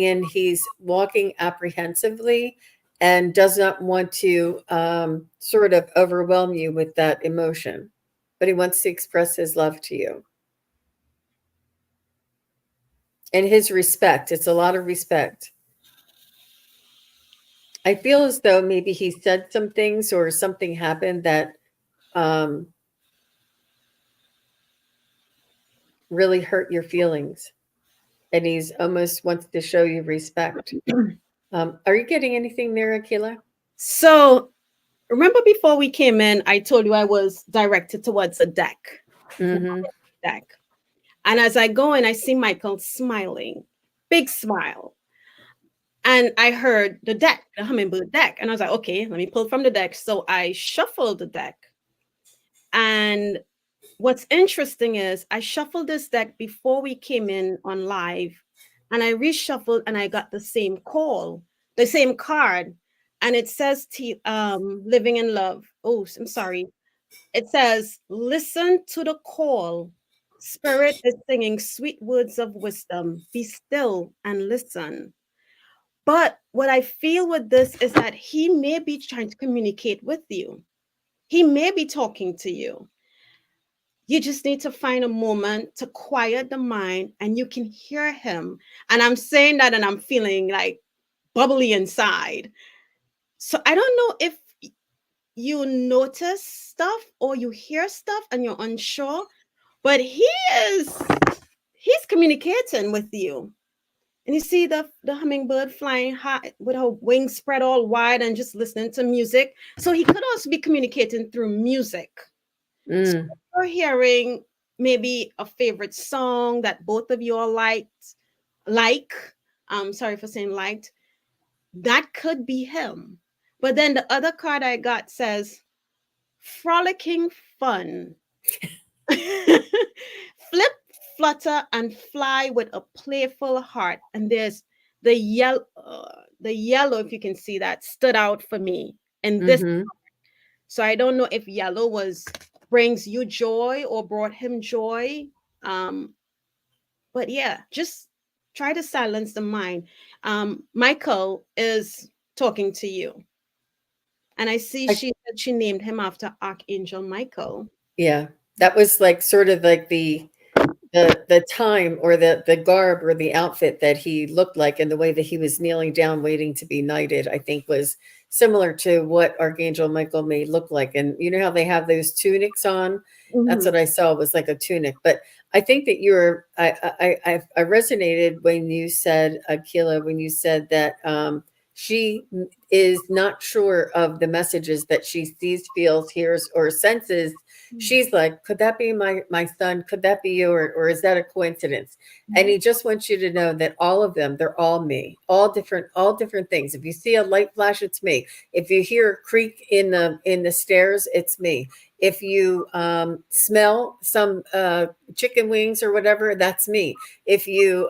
in. He's walking apprehensively and does not want to sort of overwhelm you with that emotion, but he wants to express his love to you and his respect. It's a lot of respect. I feel as though maybe he said some things or something happened that um, really hurt your feelings, and he's almost wants to show you respect. Are you getting anything there, Akela?
So remember before we came in, I told you I was directed towards a deck.
Mm-hmm.
Deck. And as I go in, I see Michael smiling, big smile. And I heard the deck, the hummingbird deck. And I was like, okay, let me pull from the deck. So I shuffled the deck. And what's interesting is I shuffled this deck before we came in on live. And I reshuffled and I got the same call, the same card. And it says living in love. Oh, I'm sorry. It says, listen to the call. Spirit is singing sweet words of wisdom. Be still and listen. But what I feel with this is that he may be trying to communicate with you. He may be talking to you. You just need to find a moment to quiet the mind and you can hear him. And I'm saying that and I'm feeling like bubbly inside. So I don't know if you notice stuff or you hear stuff and you're unsure, but is he's communicating with you. And you see the hummingbird flying high with her wings spread all wide and just listening to music. So he could also be communicating through music. So
Mm,
you're hearing maybe a favorite song that both of you all like. Sorry for saying liked. That could be him. But then the other card I got says frolicking fun. Flip, flutter, and fly with a playful heart. And there's the yellow, if you can see that, stood out for me. And this,
mm-hmm.
so I don't know if yellow was brings you joy or brought him joy. Um, but yeah, just try to silence the mind. Michael is talking to you, and I see
I,
she said she named him after Archangel Michael.
yeah, that was like sort of like the time or the garb or the outfit that he looked like and the way that he was kneeling down waiting to be knighted, I think was similar to what Archangel Michael may look like. And you know how they have those tunics on? That's
Mhm.
what I saw was like a tunic. But I think that I resonated when you said, Akila, when you said that she is not sure of the messages that she sees, feels, hears, or senses. She's like, could that be my son? Could that be you? Or is that a coincidence? And he just wants you to know that all of them, they're all me, all different things. If you see a light flash, it's me. If you hear a creak in the stairs, it's me. If you smell some chicken wings or whatever, that's me. If you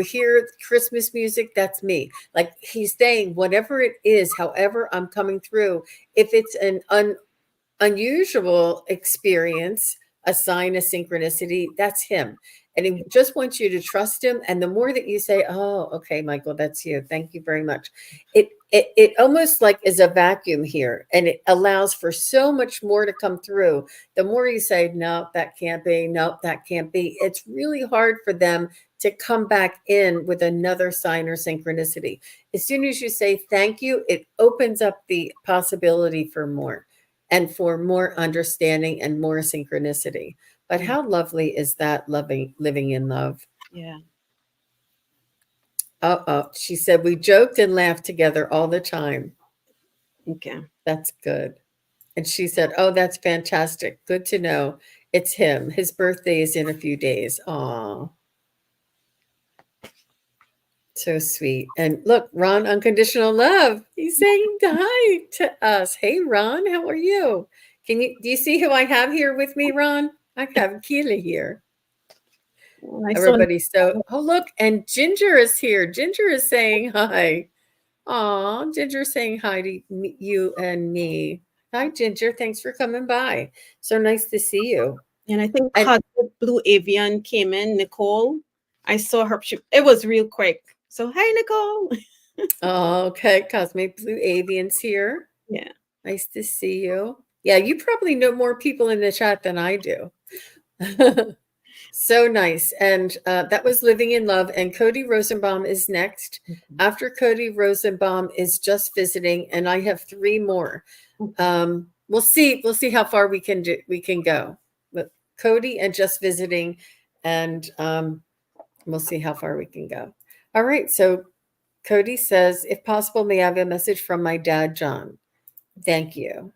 hear Christmas music, that's me. Like he's saying, whatever it is, however I'm coming through, if it's an unusual experience, a sign, a synchronicity, that's him. And he just wants you to trust him. And the more that you say, oh, okay, Michael, that's you. Thank you very much. It almost like is a vacuum here and it allows for so much more to come through. The more you say, no, that can't be, no, that can't be, it's really hard for them to come back in with another sign or synchronicity. As soon as you say thank you, it opens up the possibility for more and for more understanding and more synchronicity. But
Yeah,
how lovely is that living in love?
yeah.
Oh, she said we joked and laughed together all the time.
Okay.
That's good. And she said, "Oh, that's fantastic. Good to know. It's him. His birthday is in a few days." Aw, so sweet. And look, Ron, unconditional love. He's saying hi to us. Hey, Ron, how are you? Do you see who I have here with me, Ron? I have Keela here.
Well, I saw
Everybody's so, oh, look, and Ginger is here. Ginger is saying hi. Aw, Ginger saying hi to you and me. Hi, Ginger. Thanks for coming by. So nice to see you.
and I think
And
Cosmic Blue Avian came in, Nicole. I saw her. It was real quick. So, hey, Nicole.
oh, okay, Cosmic Blue Avian's here.
Yeah.
Nice to see you. Yeah, you probably know more people in the chat than I do. So nice. And that was Living in Love. And Cody Rosenbaum is next.
Okay.
After Cody Rosenbaum is just visiting, and I have three more.
Okay.
We'll see. We'll see how far we can go. But Cody and just visiting, and we'll see how far we can go. All right. So Cody says, if possible, may I have a message from my dad, John? Thank you.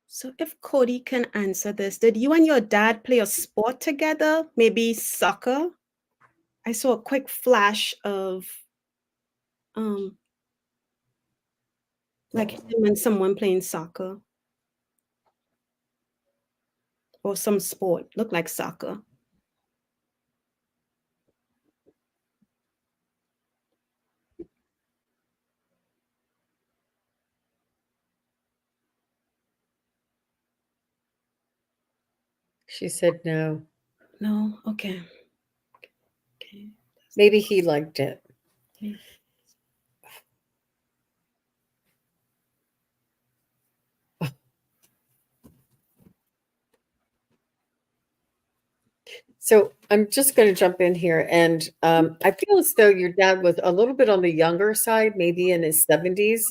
So, if Cody can answer this, did you and your dad play a sport together? Maybe soccer? I saw a quick flash of um like him and someone playing soccer or some sport. Looked like soccer.
She said no.
No? Okay. Okay.
Maybe he liked it. So I'm just going to jump in here, and I feel as though your dad was a little bit on the younger side, maybe in his 70s.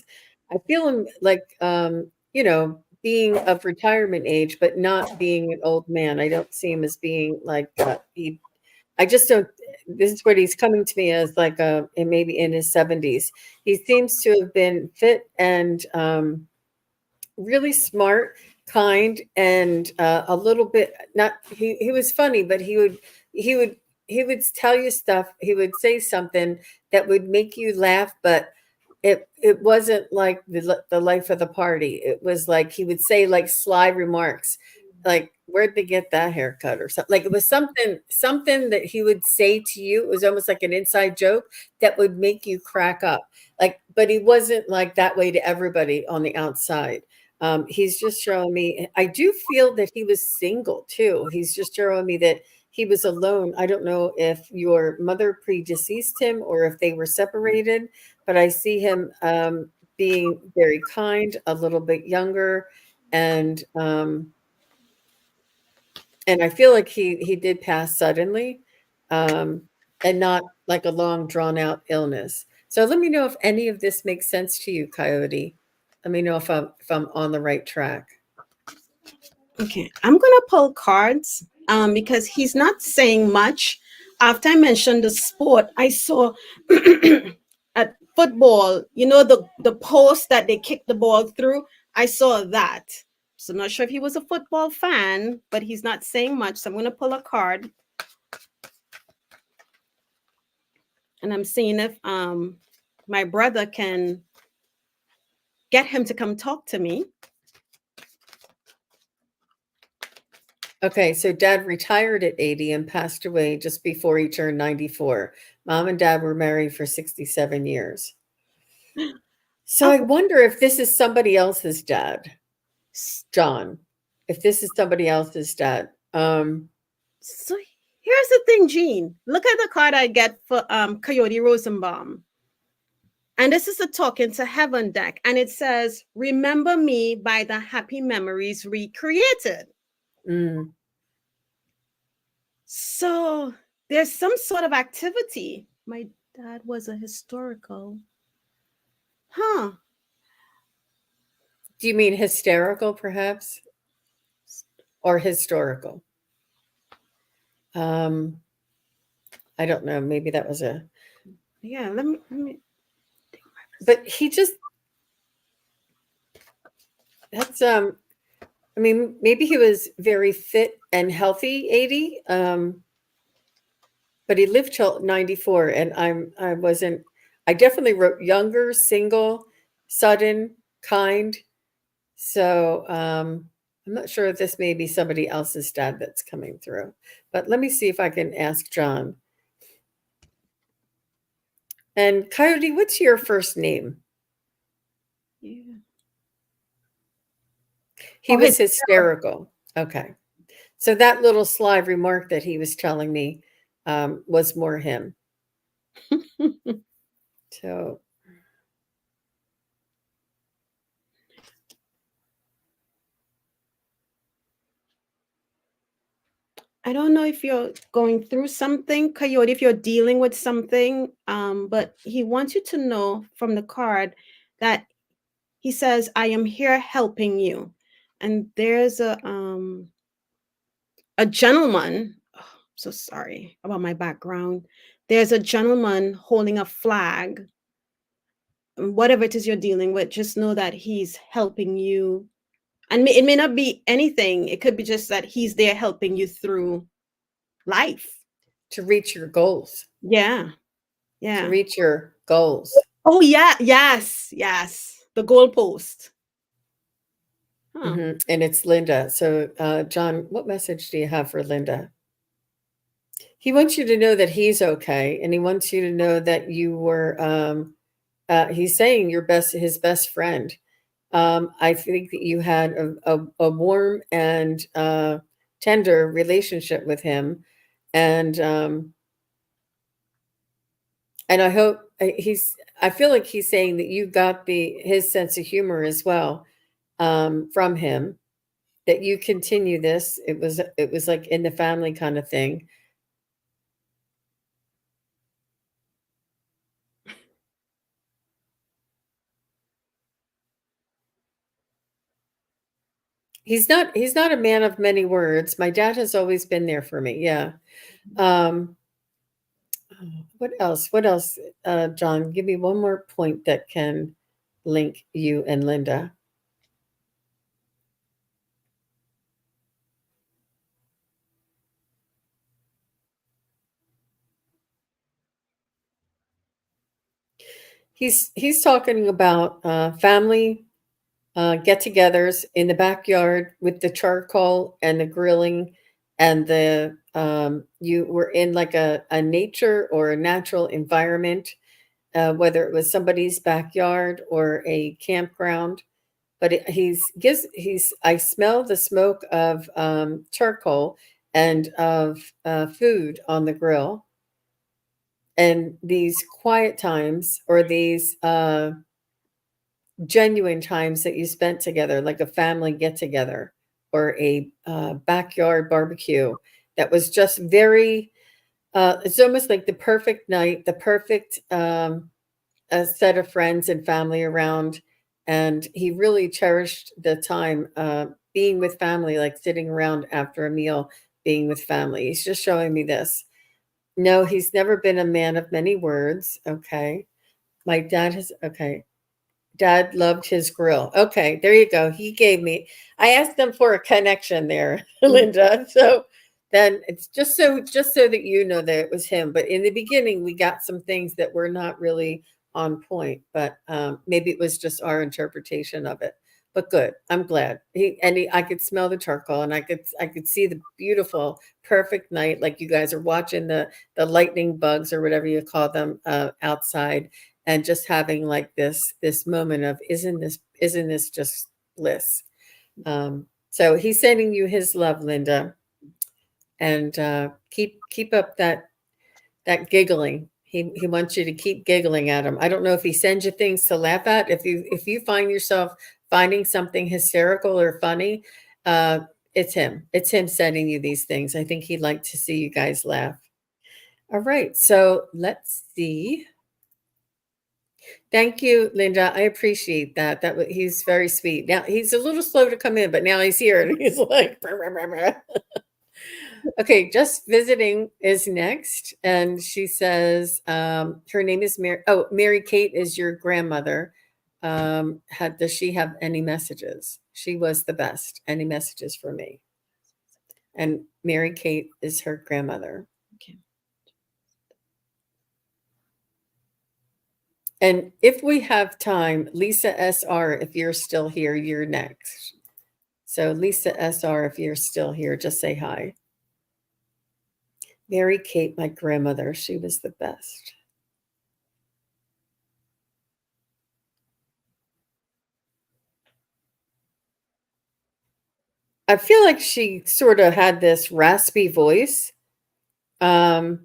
I feel him like, being of retirement age, but not being an old man. I don't see him as being like he. I just don't. This is what he's coming to me as, like maybe in his 70s. He seems to have been fit and really smart, kind, and a little bit not. He was funny, but he would he would tell you stuff. He would say something that would make you laugh, but it wasn't like the life of the party. It was like he would say like sly remarks, like where'd they get that haircut or something. Like it was something that he would say to you. It was almost like an inside joke that would make you crack up. Like, but he wasn't like that way to everybody on the outside. He's just showing me. I do feel that he was single too. He's just showing me that he was alone. I don't know if your mother predeceased him or if they were separated, but I see him being very kind, a little bit younger, and I feel like he did pass suddenly, um, and not like a long drawn out illness. So let me know if any of this makes sense to you, Coyote. Let me know if I'm on the right track.
Okay, I'm gonna pull cards because he's not saying much. After I mentioned the sport, I saw at football, you know, the post that they kick the ball through. I saw that. So I'm not sure if he was a football fan, but he's not saying much. So I'm gonna pull a card. And I'm seeing if my brother can get him to come talk to me.
Okay, so dad retired at 80 and passed away just before he turned 94. Mom and dad were married for 67 years. So I
Okay.
wonder if this is somebody else's dad, John. If this is somebody else's dad.
So here's the thing, Jean. Look at the card I get for Coyote Rosenbaum. And this is the Talking to Heaven deck. And it says, remember me by the happy memories recreated.
Mm.
So there's some sort of activity. My dad was a historical. Huh.
Do you mean hysterical, perhaps? Or historical? I don't know. Maybe that was a.
Yeah, let me.
But he just. That's I mean, maybe he was very fit and healthy, 80. But he lived till 94, and I definitely wrote younger, single, sudden, kind. So I'm not sure if this may be somebody else's dad that's coming through. But let me see if I can ask John. And Coyote, what's your first name?
Yeah.
He was hysterical. Okay. So that little sly remark that he was telling me was more him. So
I don't know if you're going through something, Coyote, if you're dealing with something, but he wants you to know from the card that he says, I am here helping you. And there's a gentleman, oh, I'm so sorry about my background. There's a gentleman holding a flag. And whatever it is you're dealing with, just know that he's helping you. And it may not be anything. It could be just that he's there helping you through life.
to reach your goals,
Yeah.
to
Yeah.
reach your goals.
Oh yeah, yes, yes. The goalpost. Huh.
And it's Linda. So, John, what message do you have for Linda? He wants you to know that he's okay, and he wants you to know that you were. He's saying his best friend. I think that you had a warm and tender relationship with him, and and I hope I feel like he's saying that you got the his sense of humor as well, from him, that you continue this. It was like in the family kind of thing. He's not a man of many words. My dad has always been there for me. Yeah. Um, what else? What else? John, give me one more point that can link you and Linda. He's talking about family get-togethers in the backyard with the charcoal and the grilling, and the you were in like a nature or a natural environment, whether it was somebody's backyard or a campground. But he's I smell the smoke of charcoal and of food on the grill, and these quiet times, or these genuine times that you spent together, like a family get together or a backyard barbecue, that was just very, it's almost like the perfect night, the perfect a set of friends and family around. And he really cherished the time being with family, like sitting around after a meal, being with family. He's just showing me this. No, he's never been a man of many words. Okay. My dad has, okay. Dad loved his grill. Okay, there you go. He gave me. I asked them for a connection there,
Mhm.
Linda. So then it's just so that you know that it was him. But in the beginning, we got some things that were not really on point, but maybe it was just our interpretation of it. But good. I'm glad. I could smell the charcoal, and I could see the beautiful, perfect night, like you guys are watching the lightning bugs or whatever you call them outside, and just having like this moment of isn't this just bliss. So he's sending you his love, Linda, and keep up that giggling. He wants you to keep giggling at him. I don't know if he sends you things to laugh at. If you find yourself finding something hysterical or funny, uh it's him sending you these things. I think he'd like to see you guys laugh. All right, so let's see. Thank you, Linda. I appreciate that. He's very sweet. Now he's a little slow to come in, but now he's here and he's like, "Brr, brr, brr, brr." Okay, just visiting is next, and she says her name is Mary. Oh, Mary Kate is your grandmother. Does she have any messages? She was the best. Any messages for me? And Mary Kate is her grandmother.
Okay.
And if we have time, Lisa SR, if you're still here, you're next. So, Lisa SR, if you're still here, just say hi. Mary Kate, my grandmother, she was the best. I feel like she sort of had this raspy voice. Um,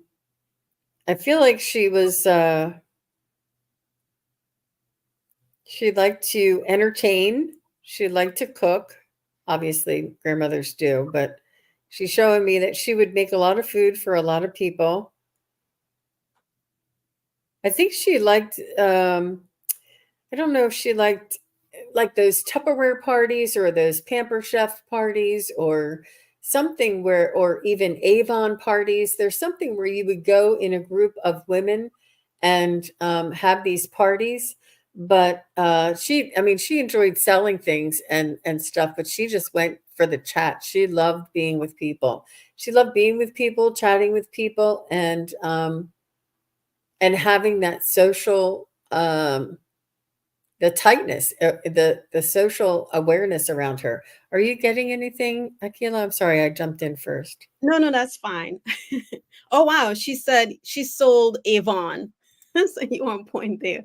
I feel like she liked to entertain, she liked to cook. Obviously, grandmothers do, but she's showing me that she would make a lot of food for a lot of people. I think she liked I don't know if she liked like those Tupperware parties or those Pamper Chef parties, or something where, or even Avon parties. There's something where you would go in a group of women and have these parties. But I mean, she enjoyed selling things and stuff, but she just went for the chat. She loved being with people. She loved being with people, chatting with people, and having that social the tightness, the social awareness around her. Are you getting anything, Akila? I'm sorry, I jumped in first.
No, no, that's fine. Oh wow, she said she sold Avon. So you on point there.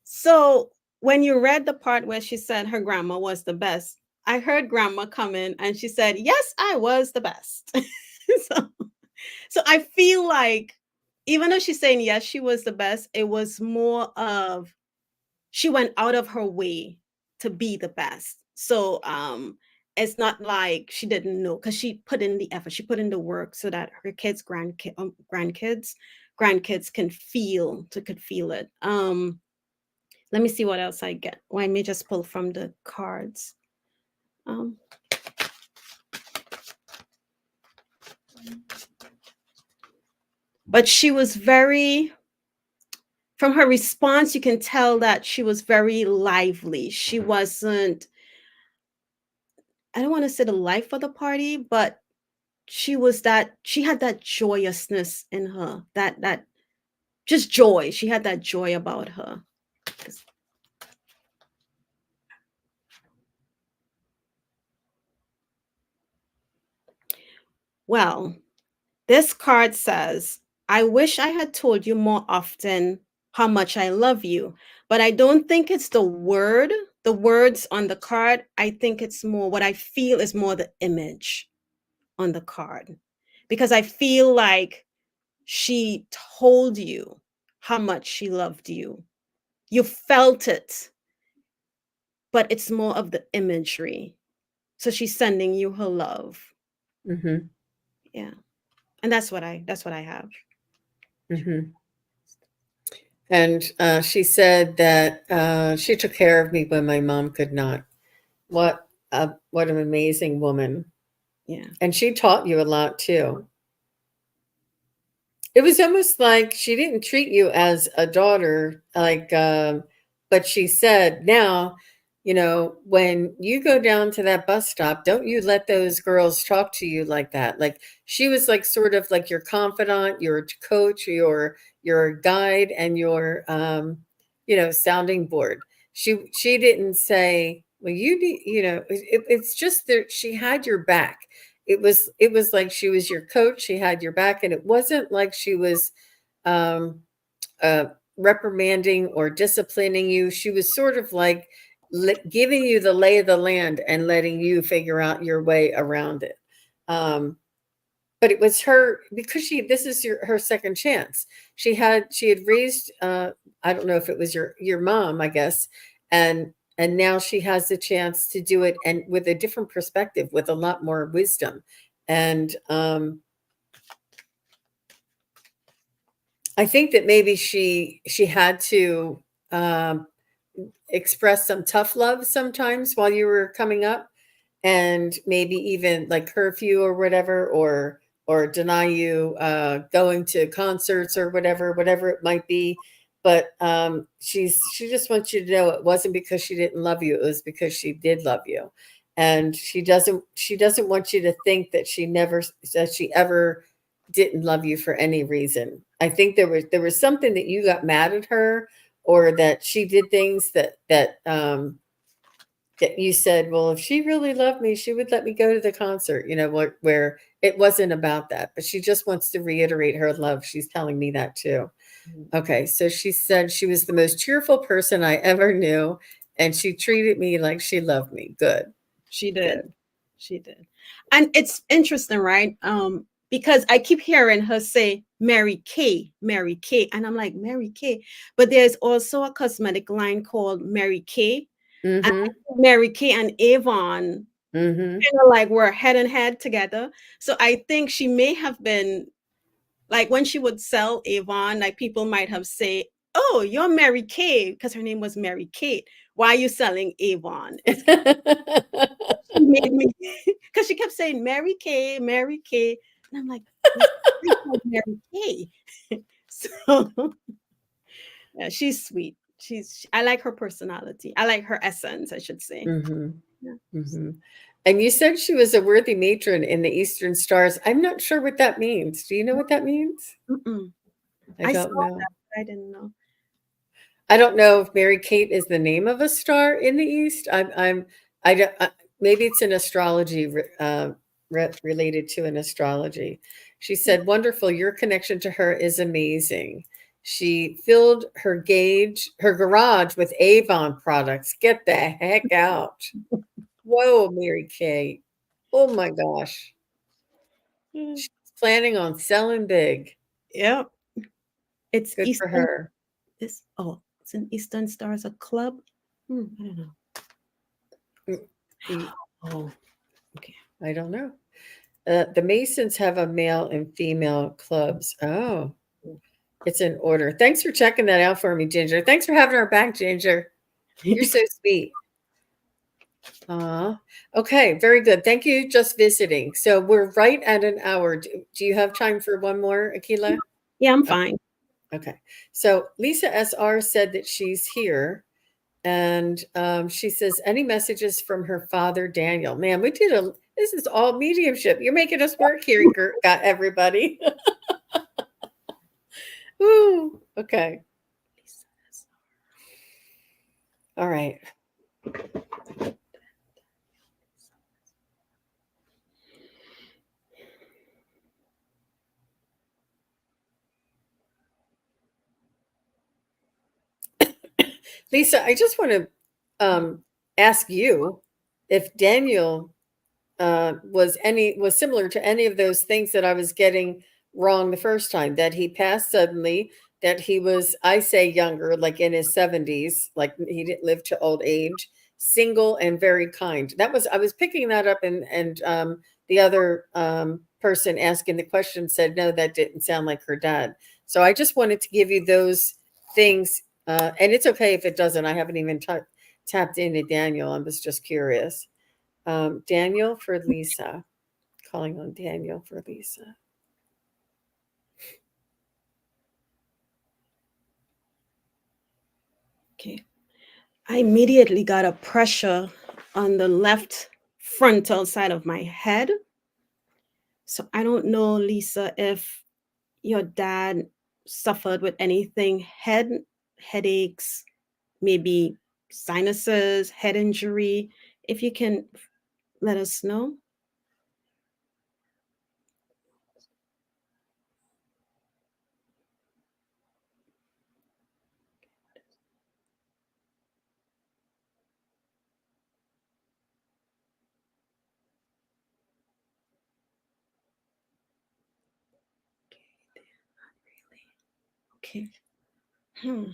So when you read the part where she said her grandma was the best, I heard grandma come in and she said, "Yes, I was the best." so, so I feel like even though she's saying yes, she was the best, it was more of she went out of her way to be the best. So it's not like she didn't know because she put in the effort, she put in the work so that her kids, grandkids could feel it. Let me see what else I get. Well, I may just pull from the cards. Um, but she was very, from her response, you can tell that she was very lively. She wasn't, I don't want to say the life of the party, but she had that joyousness in her, that just joy. She had that joy about her. Well, this card says, I wish I had told you more often how much I love you, but I don't think it's the words on the card. I think it's more what I feel is more the image on the card because I feel like she told you how much she loved you. You felt it, but it's more of the imagery. So she's sending you her love.
Mhm.
Yeah. And that's what I have.
Mhm. And she said that she took care of me when my mom could not. What an amazing woman!
Yeah.
And she taught you a lot too. It was almost like she didn't treat you as a daughter, like, but she said, now, when you go down to that bus stop, don't you let those girls talk to you like that. Like she was like sort of like your confidant, your coach, your guide, and your sounding board. She didn't say, well, you need, it's just that she had your back. It was like she was your coach, she had your back, and it wasn't like she was um uh reprimanding or disciplining you. She was sort of like giving you the lay of the land and letting you figure out your way around it. But it was her, because this is her second chance. She had raised, I don't know if it was your mom, I guess, and now she has the chance to do it, and with a different perspective, with a lot more wisdom. And I think that maybe she had to um, express some tough love sometimes while you were coming up, and maybe even like curfew or whatever, or deny you going to concerts or whatever it might be. But she just wants you to know it wasn't because she didn't love you, it was because she did love you. And she doesn't want you to think that she ever didn't love you for any reason. I think there was something that you got mad at her, or that she did things that you said, well, if she really loved me, she would let me go to the concert, where it wasn't about that. But she just wants to reiterate her love. She's telling me that too.
Mhm.
Okay, so she said she was the most cheerful person I ever knew, and she treated me like she loved me. Good,
She did.
good.
She did. And it's interesting, right? Because I keep hearing her say Mary Kay, Mary Kay. And I'm like, Mary Kay. But there's also a cosmetic line called Mary Kay. And
Mm-hmm.
Mary Kay and Avon
Mm-hmm.
kind of like were head and head together. So I think she may have been like when she would sell Avon, like people might have say, "Oh, you're Mary Kay," because her name was Mary Kate. Why are you selling Avon? It's she made me because she kept saying Mary Kay, Mary Kay, and I'm like, "This is called Mary Kay." So yeah, she's sweet. I like her personality. I like her essence, I should say.
Mm-hmm.
Yeah.
Mm-hmm. And you said she was a worthy matron in the Eastern Stars. I'm not sure what that means. Do you know what that means?
Mm-mm.
I
I saw
don't know.
that, but I didn't know.
I don't know if Mary Kate is the name of a star in the East. I don't, maybe it's an astrology related to an astrology. She said, "Wonderful. Your connection to her is amazing. She filled her garage with Avon products. Get the heck out." Whoa, Mary Kay. Oh my gosh.
Mm.
She's planning on selling big.
Yep. It's
Good for
Eastern.
her.
It's an Eastern Stars, a club. I don't know.
Mm, e
Oh, okay.
I don't know. The Masons have a male and female clubs. Oh, it's in order. Thanks for checking that out for me, Ginger. Thanks for having our back, Ginger. You're so sweet. Okay, very good. Thank you. Just visiting. So we're right at an hour. Do you have time for one more, Akila?
Yeah, I'm
Okay.
fine.
Okay. So Lisa SR said that she's here. And she says, any messages from her father, Daniel? Man, this is all mediumship. You're making us work here, got everybody. Woo. Okay. All right. Lisa, I just want to ask you if Daniel was similar to any of those things that I was getting wrong the first time, that he passed suddenly, that he was, I say younger, like in his 70s, like he didn't live to old age, single and very kind. I was picking that up, and the other person asking the question said, no, that didn't sound like her dad. So I just wanted to give you those things. And it's okay if it doesn't. I haven't even tapped into Daniel. I was just curious. Daniel for Lisa. Calling on Daniel for Lisa.
Okay. I immediately got a pressure on the left frontal side of my head. So I don't know, Lisa, if your dad suffered with anything, headaches, maybe sinuses, head injury. If you can let us know. Okay. Hmm.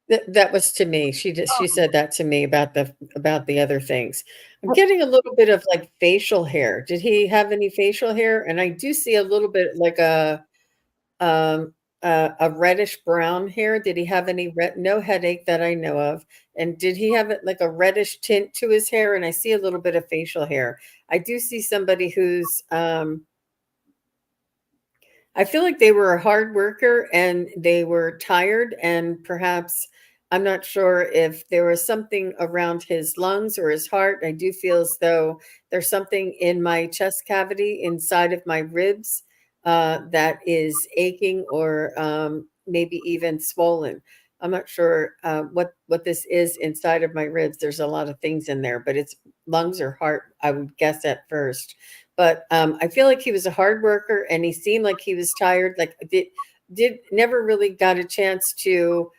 That was to me. She said that to me about the other things. I'm getting a little bit of like facial hair. Did he have any facial hair? And I do see a little bit like um a reddish brown hair. Did he have any no headache that I know of? And did he have it like a reddish tint to his hair? And I see a little bit of facial hair. I do see somebody who's I feel like they were a hard worker and they were tired, and perhaps I'm not sure if there was something around his lungs or his heart. I do feel as though there's something in my chest cavity inside of my ribs that is aching or maybe even swollen. I'm not sure what this is inside of my ribs. There's a lot of things in there, but it's lungs or heart, I would guess at first. But I feel like he was a hard worker, and he seemed like he was tired. Like did never really got a chance to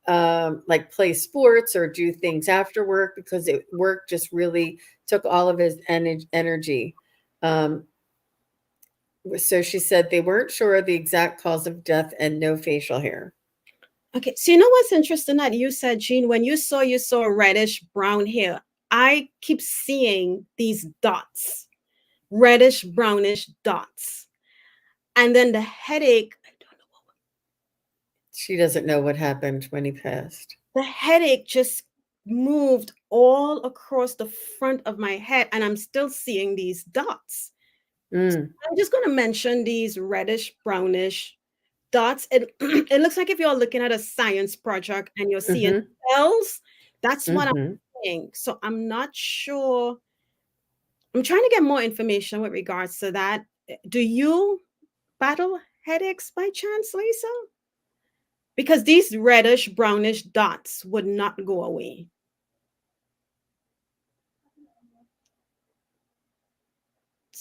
like play sports or do things after work because work just really took all of his energy. Um, so she said they weren't sure of the exact cause of death and no facial hair.
Okay. So you know what's interesting that you said, Jean, when you saw reddish brown hair, I keep seeing these dots, reddish brownish dots. And then the headache, I don't know.
She doesn't know what happened when he passed.
The headache just moved all across the front of my head, and I'm still seeing these dots.
Mm,
I'm just going to mention these reddish brownish dots. It looks like if you're looking at a science project and you're seeing
mm-hmm,
cells, that's what I'm
mm-hmm.
seeing. So I'm not sure. I'm trying to get more information with regards to that. Do you battle headaches by chance, Lisa? Because these reddish brownish dots would not go away.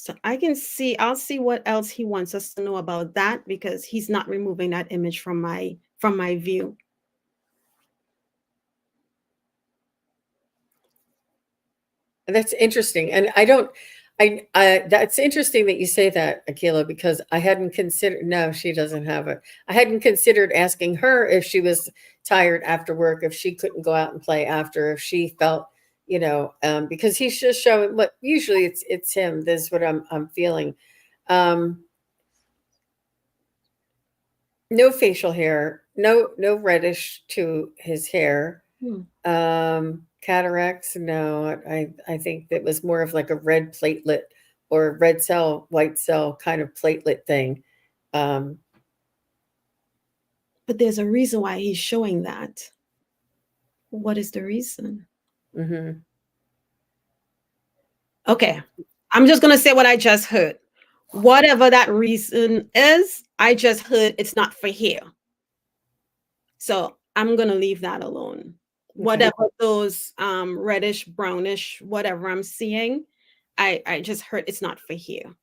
So I'll see what else he wants us to know about that because he's not removing that image from my view.
That's interesting, and that's interesting that you say that, Akela, because I hadn't considered. No, she doesn't have it. I hadn't considered asking her if she was tired after work, if she couldn't go out and play after, if she felt, because he's just showing what usually it's him. This is what I'm feeling. Um, no facial hair, no reddish to his hair.
Hmm.
Cataracts, no, I think that was more of like a red platelet or red cell, white cell kind of platelet thing. Um,
But there's a reason why he's showing that. What is the reason?
mhm.
Okay. I'm just going to say what I just heard. Whatever that reason is, I just heard it's not for here. So I'm going to leave that alone.
Okay.
Whatever those reddish, brownish, whatever I'm seeing, I just heard it's not for here.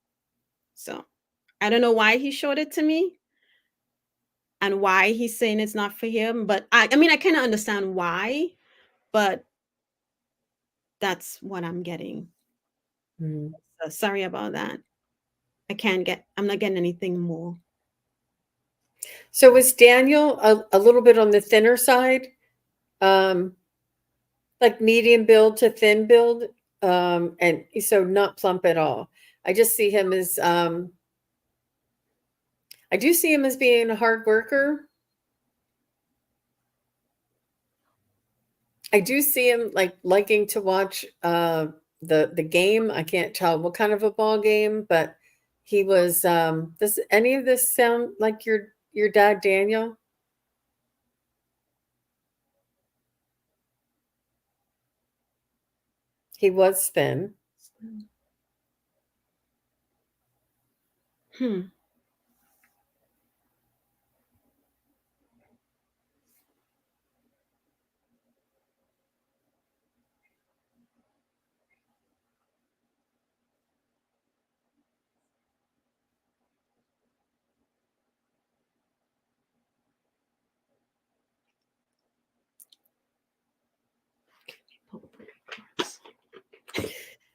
So I don't know why he showed it to me and why he's saying it's not for him. But I mean, I kind of understand why, but that's what I'm getting.
Mhm.
So sorry about that. I'm not getting anything more.
So was Daniel a little bit on the thinner side? Um, like medium build to thin build? And so not plump at all. I just see him as I do see him as being a hard worker. I do see him like liking to watch the game. I can't tell what kind of a ball game, but he was does any of this sound like your dad Daniel? He was thin.
Hmm.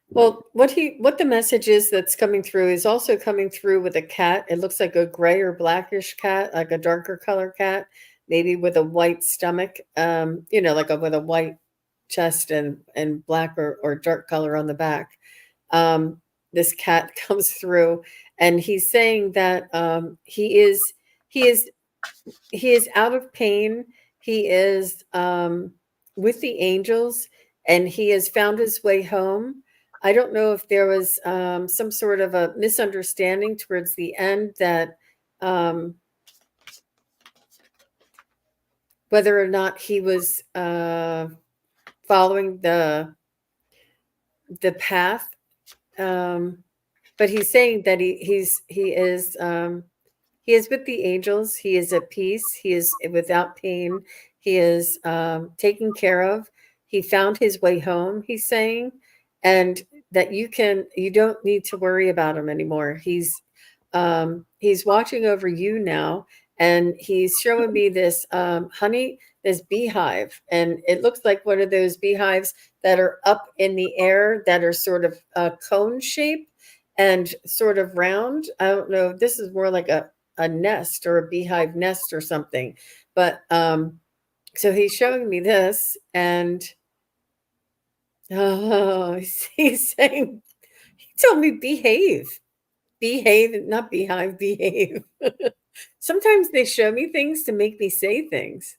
Well, what the message is that's coming through is also coming through with a cat. It looks like a gray or blackish cat, like a darker color cat, maybe with a white stomach, like with a white chest and black or dark color on the back. This cat comes through, and he's saying that he is he is out of pain. He is with the angels, and he has found his way home. I don't know if there was some sort of a misunderstanding towards the end that um, whether or not he was following the path. But he's saying that he is with the angels. He is at peace. He is without pain. He is taken care of. He found his way home, he's saying, and that you don't need to worry about him anymore. He's watching over you now, and he's showing me this honey, this beehive, and it looks like one of those beehives that are up in the air that are sort of cone shape and sort of round. I don't know. This is more like a nest or a beehive nest or something. But so he's showing me this, and oh, he's saying, he told me behave, not beehive, behave. Sometimes they show me things to make me say things.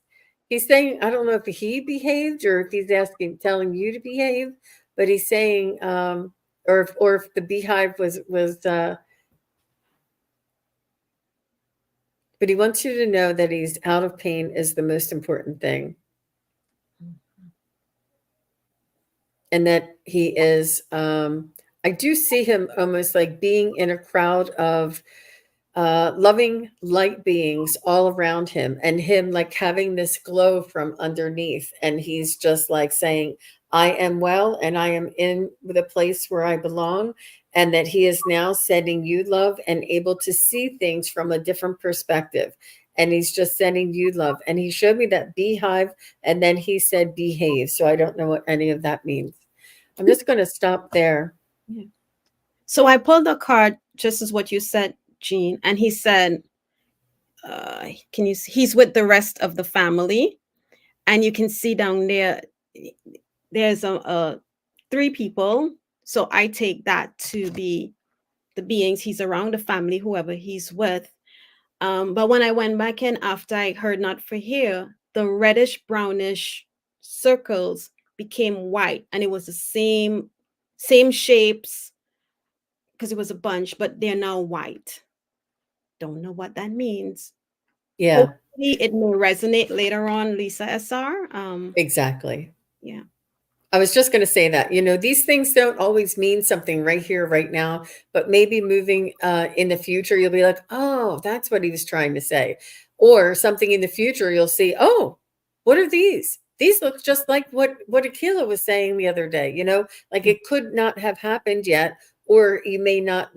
He's saying, I don't know if he behaved or if he's telling you to behave, but he's saying, or if the beehive was but he wants you to know that he's out of pain is the most important thing. And that he is, I do see him almost like being in a crowd of loving light beings all around him, and him like having this glow from underneath. And he's just like saying, I am well, and I am in the place where I belong. And that he is now sending you love and able to see things from a different perspective. And he's just sending you love. And he showed me that beehive, and then he said behave. So I don't know what any of that means. I'm just going to stop there.
Yeah. So I pulled a card just as what you said, Jean, and he said, can you see, he's with the rest of the family, and you can see down there there's a three people. So I take that to be the beings he's around, the family, whoever he's with. But when I went back in after I heard not for here, the reddish brownish circles became white, and it was the same shapes because it was a bunch, but they're now white. Don't know what that means.
Yeah,
Hopefully it may resonate later on, Lisa SR.
exactly.
Yeah.
I was just going to say that, these things don't always mean something right here, right now, but maybe moving in the future, you'll be like, oh, that's what he was trying to say. Or something in the future, you'll see, oh, what are these? These look just like what Akela was saying the other day, like it could not have happened yet, or you may not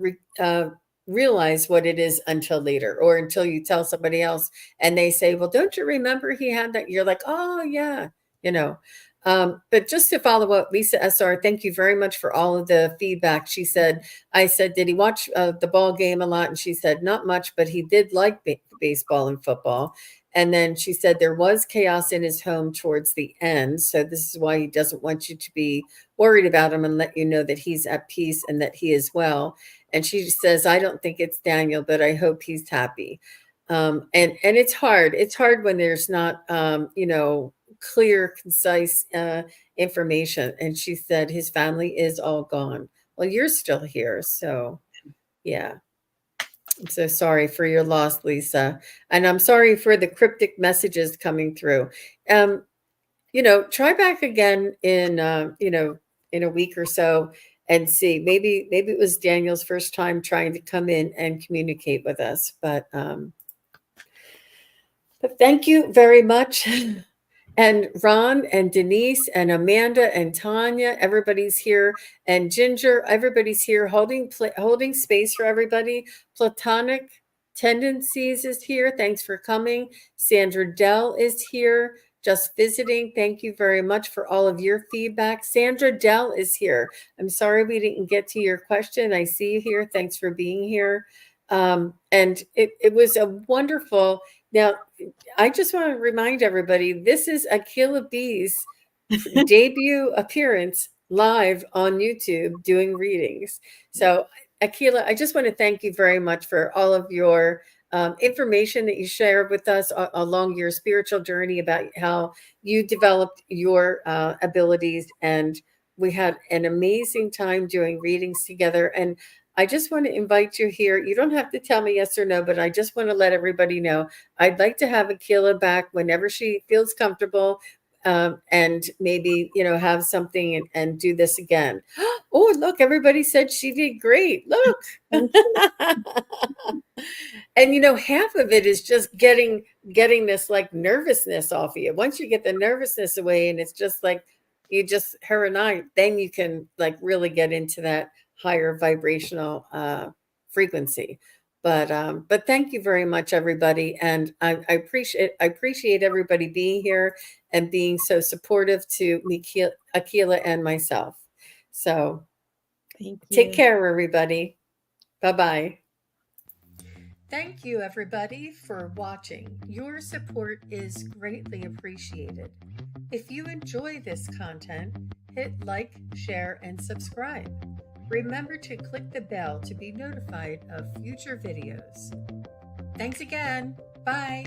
realize what it is until later, or until you tell somebody else and they say, well, don't you remember he had that? You're like, oh, yeah, you know. But just to follow up, Lisa SR, thank you very much for all of the feedback. She said, I said, did he watch the ball game a lot? And she said, not much, but he did like baseball and football. And then she said there was chaos in his home towards the end. So this is why he doesn't want you to be worried about him, and let you know that he's at peace and that he is well. And she says, I don't think it's Daniel, but I hope he's happy. And it's hard. It's hard when there's not, clear, concise information. And she said his family is all gone. Well, you're still here. So, yeah. I'm so sorry for your loss, Lisa. And I'm sorry for the cryptic messages coming through. Try back again in a week or so and see. Maybe it was Daniel's first time trying to come in and communicate with us. But thank you very much. And Ron and Denise and Amanda and Tanya, everybody's here. And Ginger, everybody's here holding space for everybody. Platonic Tendencies is here. Thanks for coming. Sandra Dell is here, just visiting. Thank you very much for all of your feedback. Sandra Dell is here. I'm sorry we didn't get to your question. I see you here. Thanks for being here. And it was a wonderful. Now, I just want to remind everybody, this is Akela B's debut appearance live on YouTube doing readings. So, Akela, I just want to thank you very much for all of your information that you shared with us along your spiritual journey about how you developed your abilities. And we had an amazing time doing readings together. And I just want to invite you here. You don't have to tell me yes or no, but I just want to let everybody know I'd like to have Akela back whenever she feels comfortable, and maybe, have something and do this again. Oh, look, everybody said she did great. Look. And half of it is just getting this like nervousness off of you. Once you get the nervousness away, and it's just like her and I, then you can like really get into that higher vibrational frequency. But thank you very much, everybody, and I appreciate everybody being here and being so supportive to me, Akela, and myself. So
Thank you.
Take care, everybody. Bye-bye. Thank you, everybody, for watching. Your support is greatly appreciated. If you enjoy this content, hit like, share, and subscribe. Remember to click the bell to be notified of future videos. Thanks again. Bye.